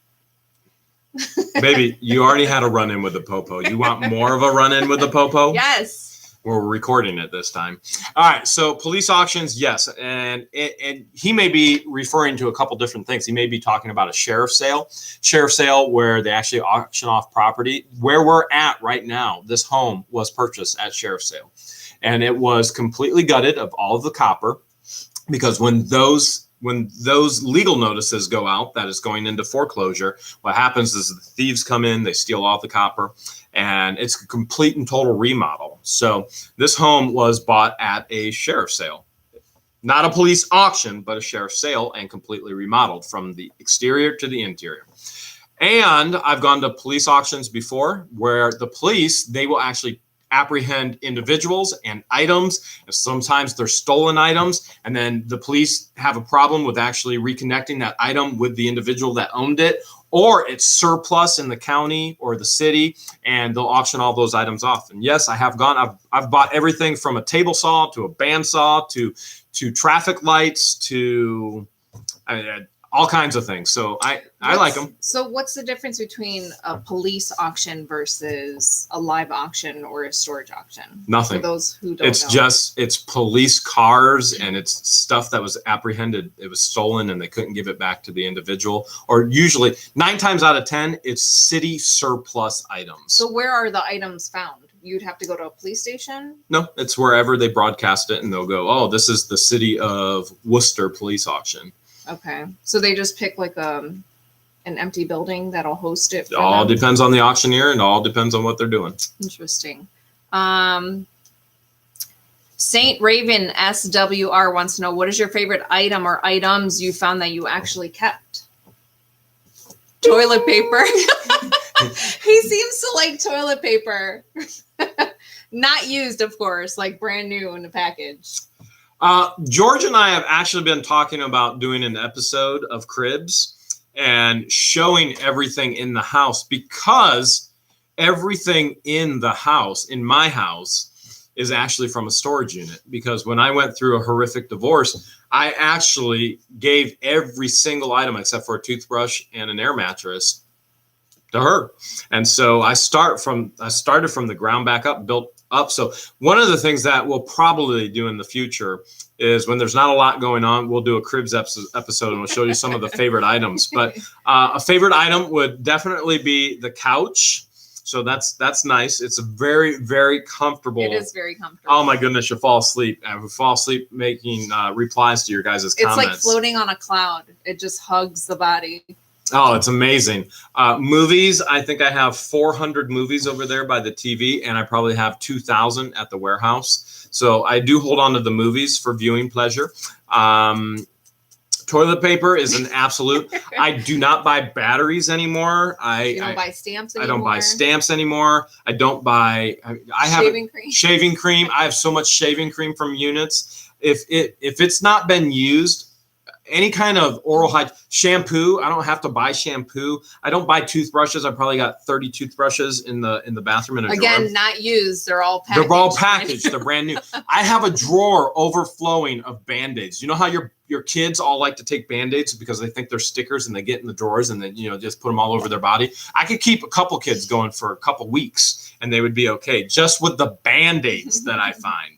S1: Baby, you already had a run-in with the popo. You want more of a run-in with the popo?
S2: Yes.
S1: We're recording it this time. All right, so police auctions, yes. And he may be referring to a couple different things. He may be talking about a sheriff's sale where they actually auction off property. Where we're at right now, this home was purchased at sheriff's sale. And it was completely gutted of all of the copper, because when those when those legal notices go out that is going into foreclosure, what happens is the thieves come in, they steal all the copper, and it's a complete and total remodel. So this home was bought at a sheriff's sale. Not a police auction, but a sheriff's sale, and completely remodeled from the exterior to the interior. And I've gone to police auctions before where the police, they will actually apprehend individuals and items. And sometimes they're stolen items. And then the police have a problem with actually reconnecting that item with the individual that owned it, or it's surplus in the county or the city, and they'll auction all those items off. And yes, I have gone, I've bought everything from a table saw to a bandsaw to traffic lights to all kinds of things. So I like them.
S2: So what's the difference between a police auction versus a live auction or a storage auction?
S1: Nothing.
S2: For those who don't know.
S1: It's police cars, and it's stuff that was apprehended. It was stolen and they couldn't give it back to the individual. Or usually 9 times out of 10, it's city surplus items.
S2: So where are the items found? You'd have to go to a police station?
S1: No, it's wherever they broadcast it, and they'll go, oh, this is the city of Wooster police auction.
S2: Okay. So they just pick like an empty building that'll host it.
S1: It all depends on the auctioneer, and all depends on what they're doing.
S2: Interesting. Saint Raven SWR wants to know, what is your favorite item or items you found that you actually kept? Toilet paper. He seems to like toilet paper. Not used, of course, like brand new in the package.
S1: George and I have actually been talking about doing an episode of Cribs and showing everything in the house, because everything in the house, in my house, is actually from a storage unit. Because when I went through a horrific divorce, I actually gave every single item except for a toothbrush and an air mattress to her. And so I started from the ground back up, built up. So one of the things that we'll probably do in the future is, when there's not a lot going on, we'll do a Cribs episode and we'll show you some of the favorite items. But a favorite item would definitely be the couch. So that's nice. It's a very, very comfortable.
S2: It is very comfortable.
S1: Oh my goodness, you fall asleep. I would fall asleep making replies to your guys' comments.
S2: It's like floating on a cloud. It just hugs the body.
S1: Oh, it's amazing. Movies, I think I have 400 movies over there by the TV, and I probably have 2,000 at the warehouse. So I do hold on to the movies for viewing pleasure. Toilet paper is an absolute. I do not buy batteries anymore.
S2: You don't buy stamps anymore?
S1: I don't buy stamps anymore. I don't buy. I have
S2: shaving cream.
S1: Shaving cream. I have so much shaving cream from units. If it's not been used, any kind of oral hygiene, shampoo, I don't have to buy shampoo. I don't buy toothbrushes. I probably got 30 toothbrushes in the bathroom in a drawer.
S2: Again, not used. They're all packaged.
S1: They're all packaged. They're brand new. I have a drawer overflowing of Band-Aids. You know how your kids all like to take Band-Aids because they think they're stickers, and they get in the drawers and then, just put them all over their body. I could keep a couple kids going for a couple weeks and they would be okay, just with the Band-Aids that I find.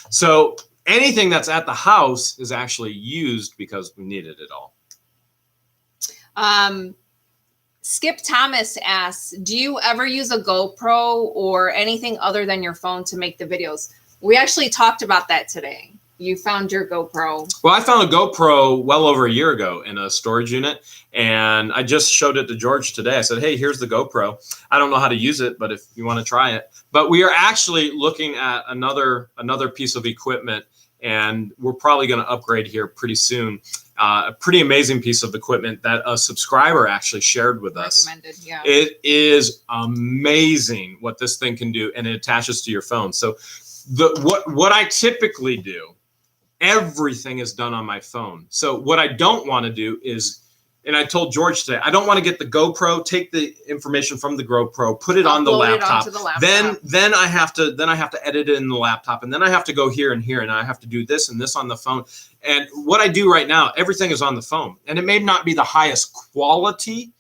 S1: So anything that's at the house is actually used because we needed it all.
S2: Skip Thomas asks, do you ever use a GoPro or anything other than your phone to make the videos? We actually talked about that today. You found your GoPro. Well,
S1: I found a GoPro well over a year ago in a storage unit, and I just showed it to George today. I said, hey, here's the GoPro. I don't know how to use it, but if you want to try it. But we are actually looking at another piece of equipment, and we're probably going to upgrade here pretty soon. A pretty amazing piece of equipment that a subscriber actually shared with us.
S2: Recommended, yeah.
S1: It is amazing what this thing can do, and it attaches to your phone. So what I typically do, everything is done on my phone. So what I don't want to do is, and I told George today, I don't want to get the GoPro, take the information from the GoPro, put it on the laptop. Then I have to edit it in the laptop, and then I have to go here and here, and I have to do this and this on the phone. And what I do right now, everything is on the phone. And it may not be the highest quality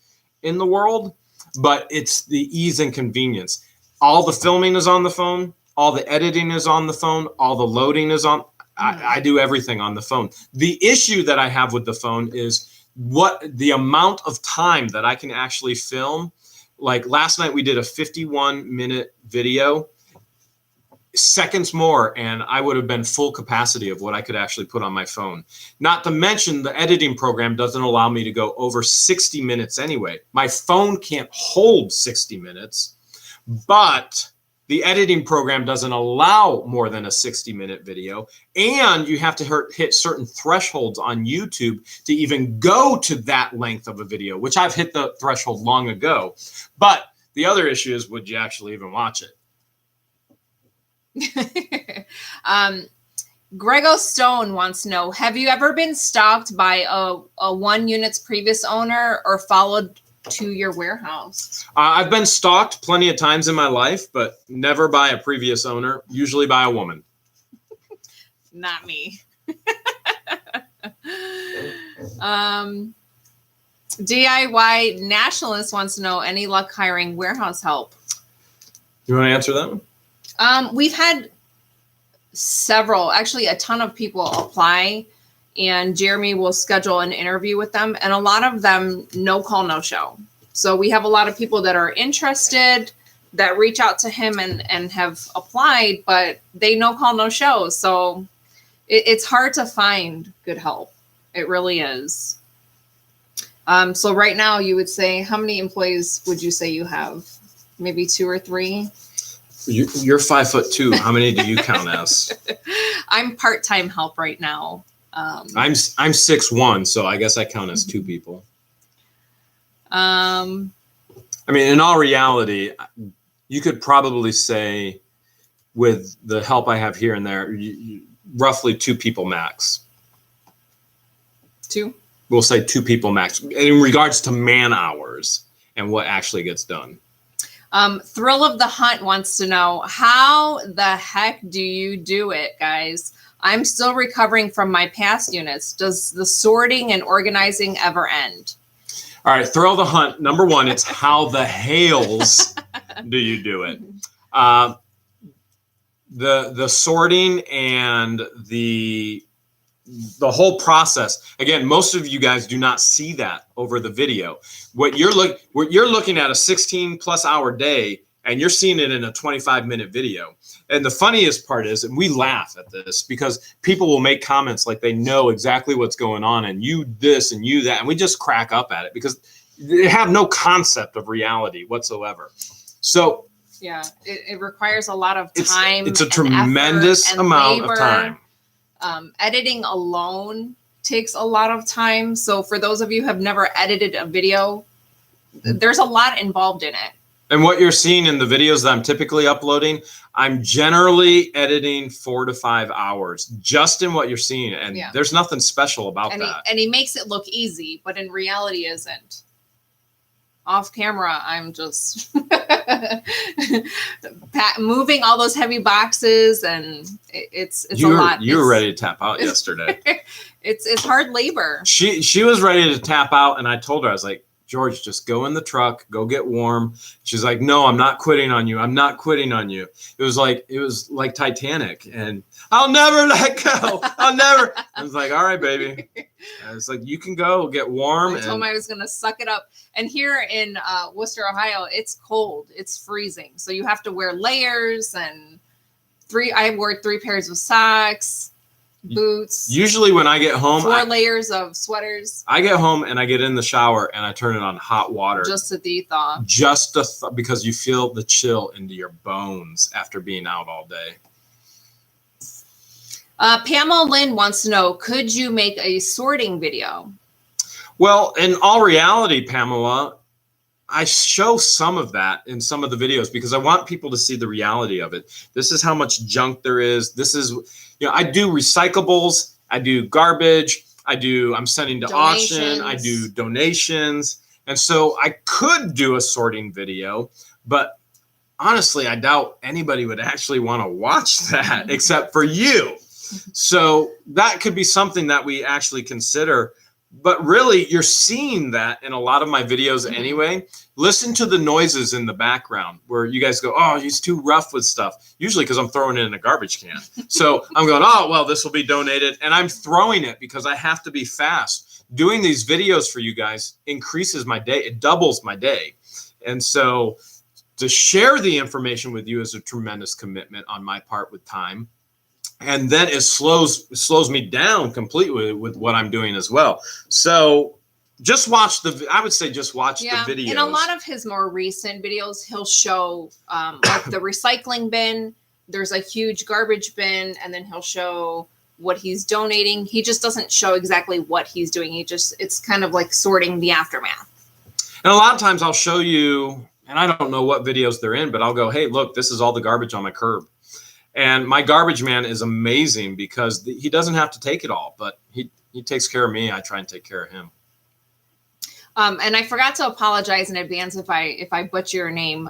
S1: in the world, but it's the ease and convenience. All the filming is on the phone. All the editing is on the phone. All the loading is on. I do everything on the phone. The issue that I have with the phone is the amount of time that I can actually film. Like last night, we did a 51-minute video. seconds more, and I would have been full capacity of what I could actually put on my phone. Not to mention the editing program doesn't allow me to go over 60 minutes anyway. My phone can't hold 60 minutes, but the editing program doesn't allow more than a 60-minute video, and you have to hit certain thresholds on YouTube to even go to that length of a video, which I've hit the threshold long ago. But the other issue is, would you actually even watch it?
S2: Griegostone wants to know, have you ever been stalked by a one unit's previous owner or followed to your warehouse?
S1: I've been stalked plenty of times in my life, but never by a previous owner, usually by a woman.
S2: Not me. DIY Nationalist wants to know, any luck hiring warehouse help?
S1: You want to answer that one?
S2: We've had several, actually a ton of people apply, and Jeremy will schedule an interview with them, and a lot of them no call, no show. So we have a lot of people that are interested that reach out to him and have applied, but they no call, no show. So it's hard to find good help. It really is. So right now you would say, how many employees would you say you have? Maybe 2 or 3?
S1: You're 5'2". How many do you count as?
S2: I'm part-time help right now.
S1: I'm 6'1", so I guess I count as 2 people. I mean, in all reality, you could probably say, with the help I have here and there, roughly 2 people max.
S2: 2?
S1: We'll say 2 people max in regards to man hours and what actually gets done.
S2: Thrill of the Hunt wants to know, how the heck do you do it, guys? I'm still recovering from my past units. Does the sorting and organizing ever end?
S1: All right, Thrill of the Hunt. Number 1, it's how the Hales do you do it? The sorting and the whole process. Again, most of you guys do not see that over the video. What you're looking at a 16+ hour day, and you're seeing it in a 25-minute video. And the funniest part is, and we laugh at this because people will make comments like they know exactly what's going on, and you this and you that, and we just crack up at it because they have no concept of reality whatsoever. So
S2: yeah, it requires a lot of time.
S1: It's a tremendous amount of time.
S2: Editing alone takes a lot of time. So for those of you who have never edited a video, there's a lot involved in it.
S1: And what you're seeing in the videos that I'm typically uploading, I'm generally editing 4 to 5 hours just in what you're seeing. And there's nothing special about that.
S2: And he makes it look easy, but in reality isn't. Off camera, I'm just moving all those heavy boxes, and it's a lot.
S1: You were ready to tap out yesterday.
S2: It's hard labor.
S1: She was ready to tap out, and I told her, I was like, George, just go in the truck, go get warm. She's like, no, I'm not quitting on you. I'm not quitting on you. It was like Titanic, and I'll never let go. I'll never. I was like, all right, baby. And it's like, you can go get warm.
S2: I told him I was going to suck it up. And here in Wooster, Ohio, it's cold. It's freezing. So you have to wear layers, and I wore 3 pairs of socks, boots.
S1: Usually when I get home,
S2: 4 layers of sweaters.
S1: I get home and I get in the shower and I turn it on hot water.
S2: Just to thaw.
S1: Just to because you feel the chill into your bones after being out all day.
S2: Pamela Lynn wants to know, could you make a sorting video?
S1: Well, in all reality, Pamela, I show some of that in some of the videos because I want people to see the reality of it. This is how much junk there is. This is, I do recyclables. I do garbage. I'm sending to auction. I do donations. And so I could do a sorting video, but honestly, I doubt anybody would actually want to watch that except for you. So that could be something that we actually consider. But really, you're seeing that in a lot of my videos anyway. Listen to the noises in the background where you guys go, oh, he's too rough with stuff. Usually because I'm throwing it in a garbage can. So I'm going, oh, well, this will be donated. And I'm throwing it because I have to be fast. Doing these videos for you guys increases my day. It doubles my day. And so to share the information with you is a tremendous commitment on my part with time. And then it slows me down completely with what I'm doing as well. So just watch I would say just watch the videos.
S2: In a lot of his more recent videos, he'll show like the recycling bin. There's a huge garbage bin, and then he'll show what he's donating. He just doesn't show exactly what he's doing. It's kind of like sorting the aftermath.
S1: And a lot of times I'll show you, and I don't know what videos they're in, but I'll go, hey, look, this is all the garbage on my curb. And my garbage man is amazing because he doesn't have to take it all, but he takes care of me. I try and take care of him.
S2: And I forgot to apologize in advance if I butcher your name.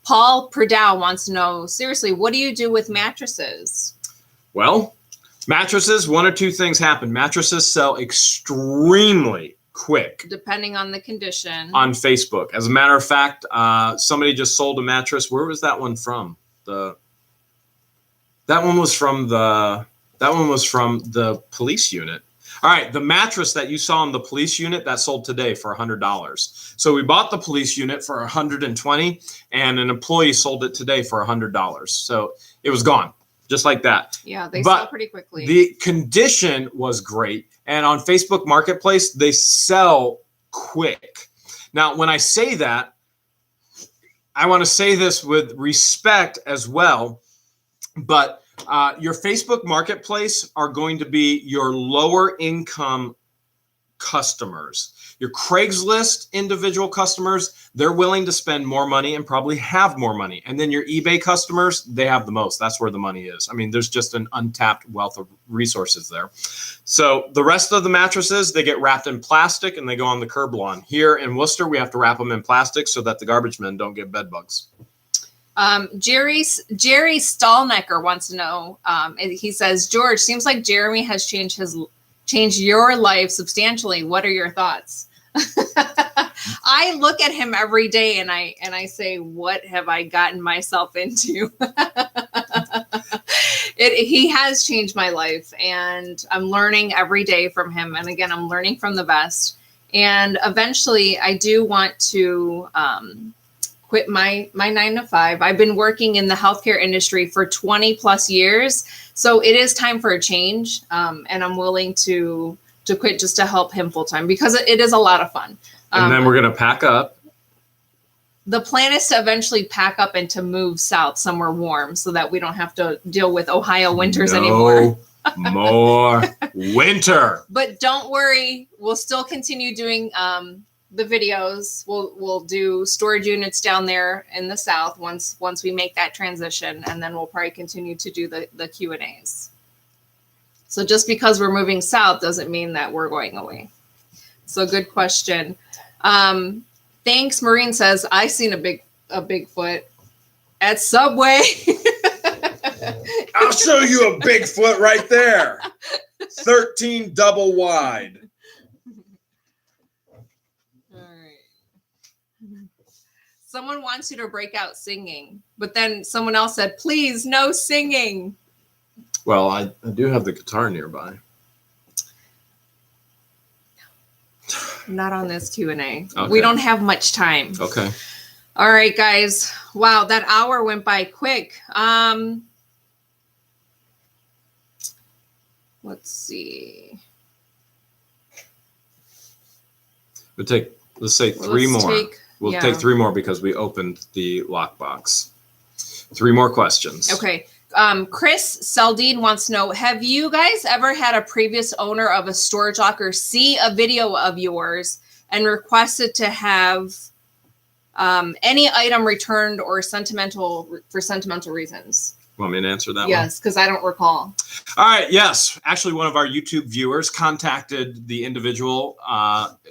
S2: Paul Perdow wants to know, seriously, what do you do with mattresses?
S1: Well, mattresses, one or two things happen. Mattresses sell extremely quick.
S2: Depending on the condition.
S1: On Facebook. As a matter of fact, somebody just sold a mattress. Where was that one from? That one was from the police unit. All right, the mattress that you saw in the police unit, that sold today for $100. So we bought the police unit for $120, and an employee sold it today for $100. So it was gone, just like that.
S2: Yeah, they sell pretty quickly.
S1: The condition was great, and on Facebook Marketplace, they sell quick. Now, when I say that, I want to say this with respect as well, but your Facebook Marketplace are going to be your lower income customers. Your Craigslist individual customers, they're willing to spend more money and probably have more money. And then your eBay customers, they have the most. That's where the money is. I mean, there's just an untapped wealth of resources there. So the rest of the mattresses, they get wrapped in plastic and they go on the curb lawn. Here in Wooster, we have to wrap them in plastic so that the garbage men don't get bed bugs.
S2: Jerry Stallnecker wants to know, he says, George, seems like Jeremy has changed your life substantially. What are your thoughts? I look at him every day and I say, what have I gotten myself into? He has changed my life, and I'm learning every day from him. And again, I'm learning from the best. And eventually I do want to, quit my 9-to-5. I've been working in the healthcare industry for 20 plus years. So it is time for a change. And I'm willing to quit just to help him full time because it is a lot of fun.
S1: And then we're going to pack up.
S2: The plan is to eventually pack up and to move south somewhere warm so that we don't have to deal with Ohio winters anymore.
S1: More winter.
S2: But don't worry. We'll still continue doing, the videos. We'll do storage units down there in the south once we make that transition, and then we'll probably continue to do the Q&As. So just because we're moving south doesn't mean that we're going away. So good question. Thanks. Maureen says, I seen a Bigfoot at Subway.
S1: I'll show you a Bigfoot right there. 13 double wide.
S2: Someone wants you to break out singing, but then someone else said, please, no singing.
S1: Well, I do have the guitar nearby.
S2: Not on this Q&A.
S1: Okay.
S2: We don't have much time.
S1: Okay.
S2: All right, guys. Wow, that hour went by quick. Let's see.
S1: Let's say three more. We'll take three more because we opened the lockbox. 3 more questions.
S2: Okay. Chris Saldine wants to know, have you guys ever had a previous owner of a storage locker see a video of yours and requested to have any item returned or for sentimental reasons?
S1: Want me to answer that one?
S2: Yes, because I don't recall.
S1: All right. Yes. Actually, one of our YouTube viewers contacted the individual,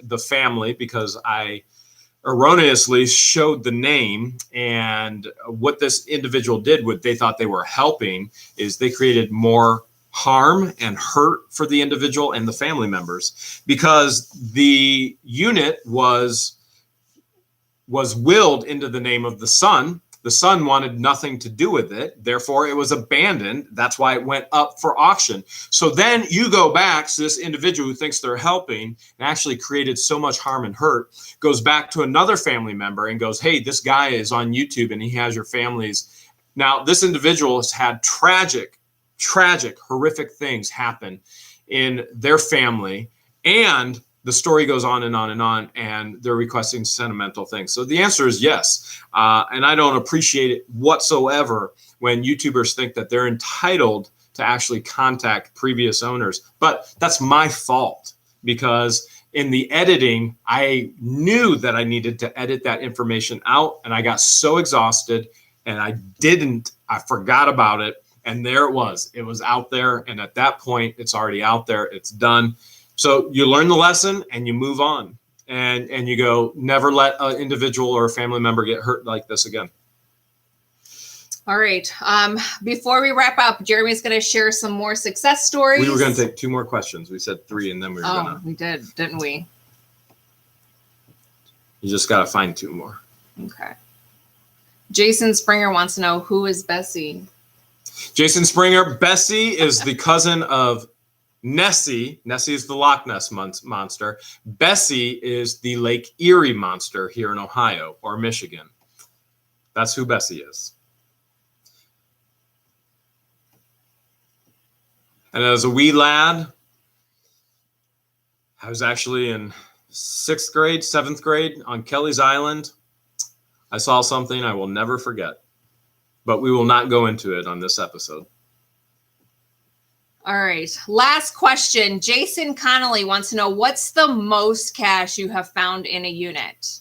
S1: the family, because I erroneously showed the name, and what this individual did, what they thought they were helping, is they created more harm and hurt for the individual and the family members, because the unit was willed into the name of the son, The son wanted nothing to do with it. Therefore, it was abandoned. That's why it went up for auction. So then you go back to this individual who thinks they're helping and actually created so much harm and hurt, goes back to another family member and goes, hey, this guy is on YouTube and he has your family's. Now, this individual has had tragic, horrific things happen in their family. And the story goes on and on and on, and they're requesting sentimental things. So the answer is yes. And I don't appreciate it whatsoever when YouTubers think that they're entitled to actually contact previous owners. But that's my fault, because in the editing, I knew that I needed to edit that information out, and I got so exhausted and I forgot about it. And there it was. It was out there. And at that point, it's already out there. It's done. So you learn the lesson and you move on, and you go, never let an individual or a family member get hurt like this again.
S2: All right. Before we wrap up, Jeremy's going to share some more success stories.
S1: We were going to take 2 more questions. We said 3, and then we were going to.
S2: We did, didn't we?
S1: You just got to find 2 more.
S2: Okay. Jason Springer wants to know, who is Bessie?
S1: Jason Springer. Bessie is the cousin of Nessie. Nessie is the Loch Ness monster. Bessie is the Lake Erie monster here in Ohio or Michigan. That's who Bessie is. And as a wee lad, I was actually in 6th grade, 7th grade on Kelly's Island. I saw something I will never forget, but we will not go into it on this episode.
S2: All right. Last question. Jason Connolly wants to know, what's the most cash you have found in a unit?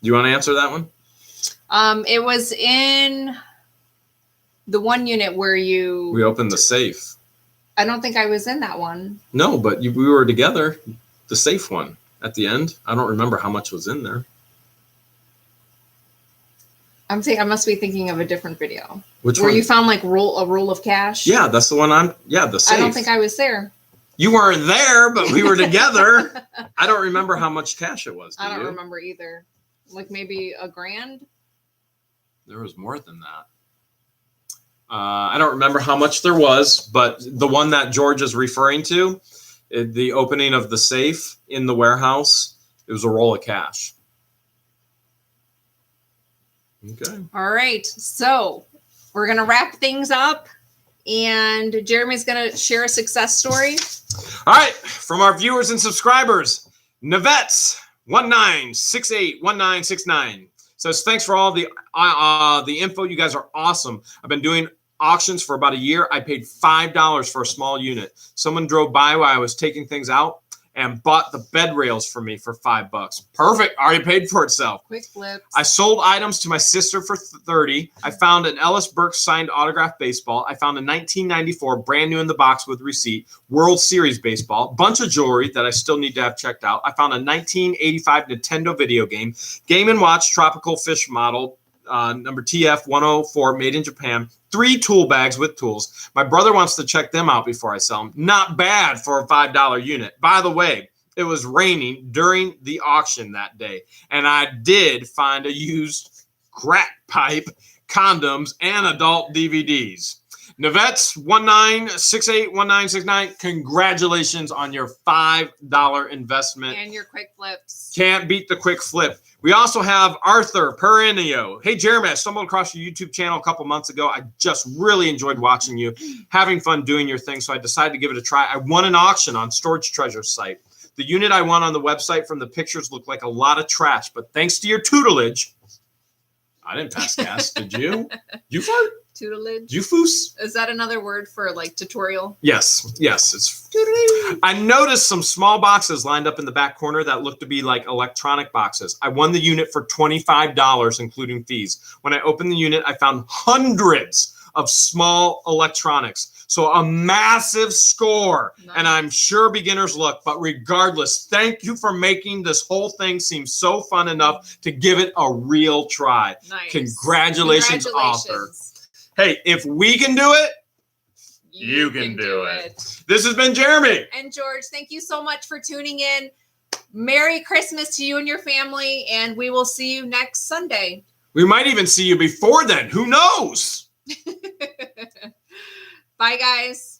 S1: Do you want to answer that one?
S2: It was in the one unit where we
S1: opened the safe.
S2: I don't think I was in that one.
S1: No, but we were together. The safe one at the end. I don't remember how much was in there.
S2: I must be thinking of a different video.
S1: Which
S2: where
S1: one?
S2: You found like a roll of cash?
S1: Yeah, that's the one the safe.
S2: I don't think I was there.
S1: You weren't there, but we were together. I don't remember how much cash it was.
S2: I don't remember either. Like maybe $1,000?
S1: There was more than that. I don't remember how much there was, but the one that George is referring to, the opening of the safe in the warehouse, it was a roll of cash. Okay.
S2: All right. So we're going to wrap things up, and Jeremy's going to share a success story.
S1: All right. From our viewers and subscribers, Navets 19681969 says, thanks for all the info. You guys are awesome. I've been doing auctions for about a year. I paid $5 for a small unit. Someone drove by while I was taking things out and bought the bed rails for me for $5. Perfect. Already paid for itself.
S2: Quick flips.
S1: I sold items to my sister for $30. I found an Ellis Burke signed autographed baseball. I found a 1994 brand new in the box with receipt World Series baseball. Bunch of jewelry that I still need to have checked out. I found a 1985 Nintendo video game. Game & Watch tropical fish model. Number TF104, made in Japan. 3 tool bags with tools. My brother wants to check them out before I sell them. Not bad for a $5 unit. By the way, it was raining during the auction that day, and I did find a used crack pipe, condoms, and adult DVDs. Navets 19681969. Congratulations on your $5 investment.
S2: And your quick flips.
S1: Can't beat the quick flip. We also have Arthur Perenio. Hey, Jeremy, I stumbled across your YouTube channel a couple months ago. I just really enjoyed watching you, having fun doing your thing, so I decided to give it a try. I won an auction on Storage Treasures site. The unit I won on the website from the pictures looked like a lot of trash, but thanks to your tutelage, I didn't pass gas. Did you? You fart?
S2: Tutelage.
S1: You foos?
S2: Is that another word for like tutorial?
S1: Yes. It's tutelage. I noticed some small boxes lined up in the back corner that looked to be like electronic boxes. I won the unit for $25, including fees. When I opened the unit, I found hundreds of small electronics. So a massive score. Nice. And I'm sure beginner's luck, but regardless, thank you for making this whole thing seem so fun enough to give it a real try.
S2: Nice.
S1: Congratulations, Arthur. Hey, if we can do it, you can do it. This has been Jeremy.
S2: And George, thank you so much for tuning in. Merry Christmas to you and your family, and we will see you next Sunday.
S1: We might even see you before then. Who knows?
S2: Bye, guys.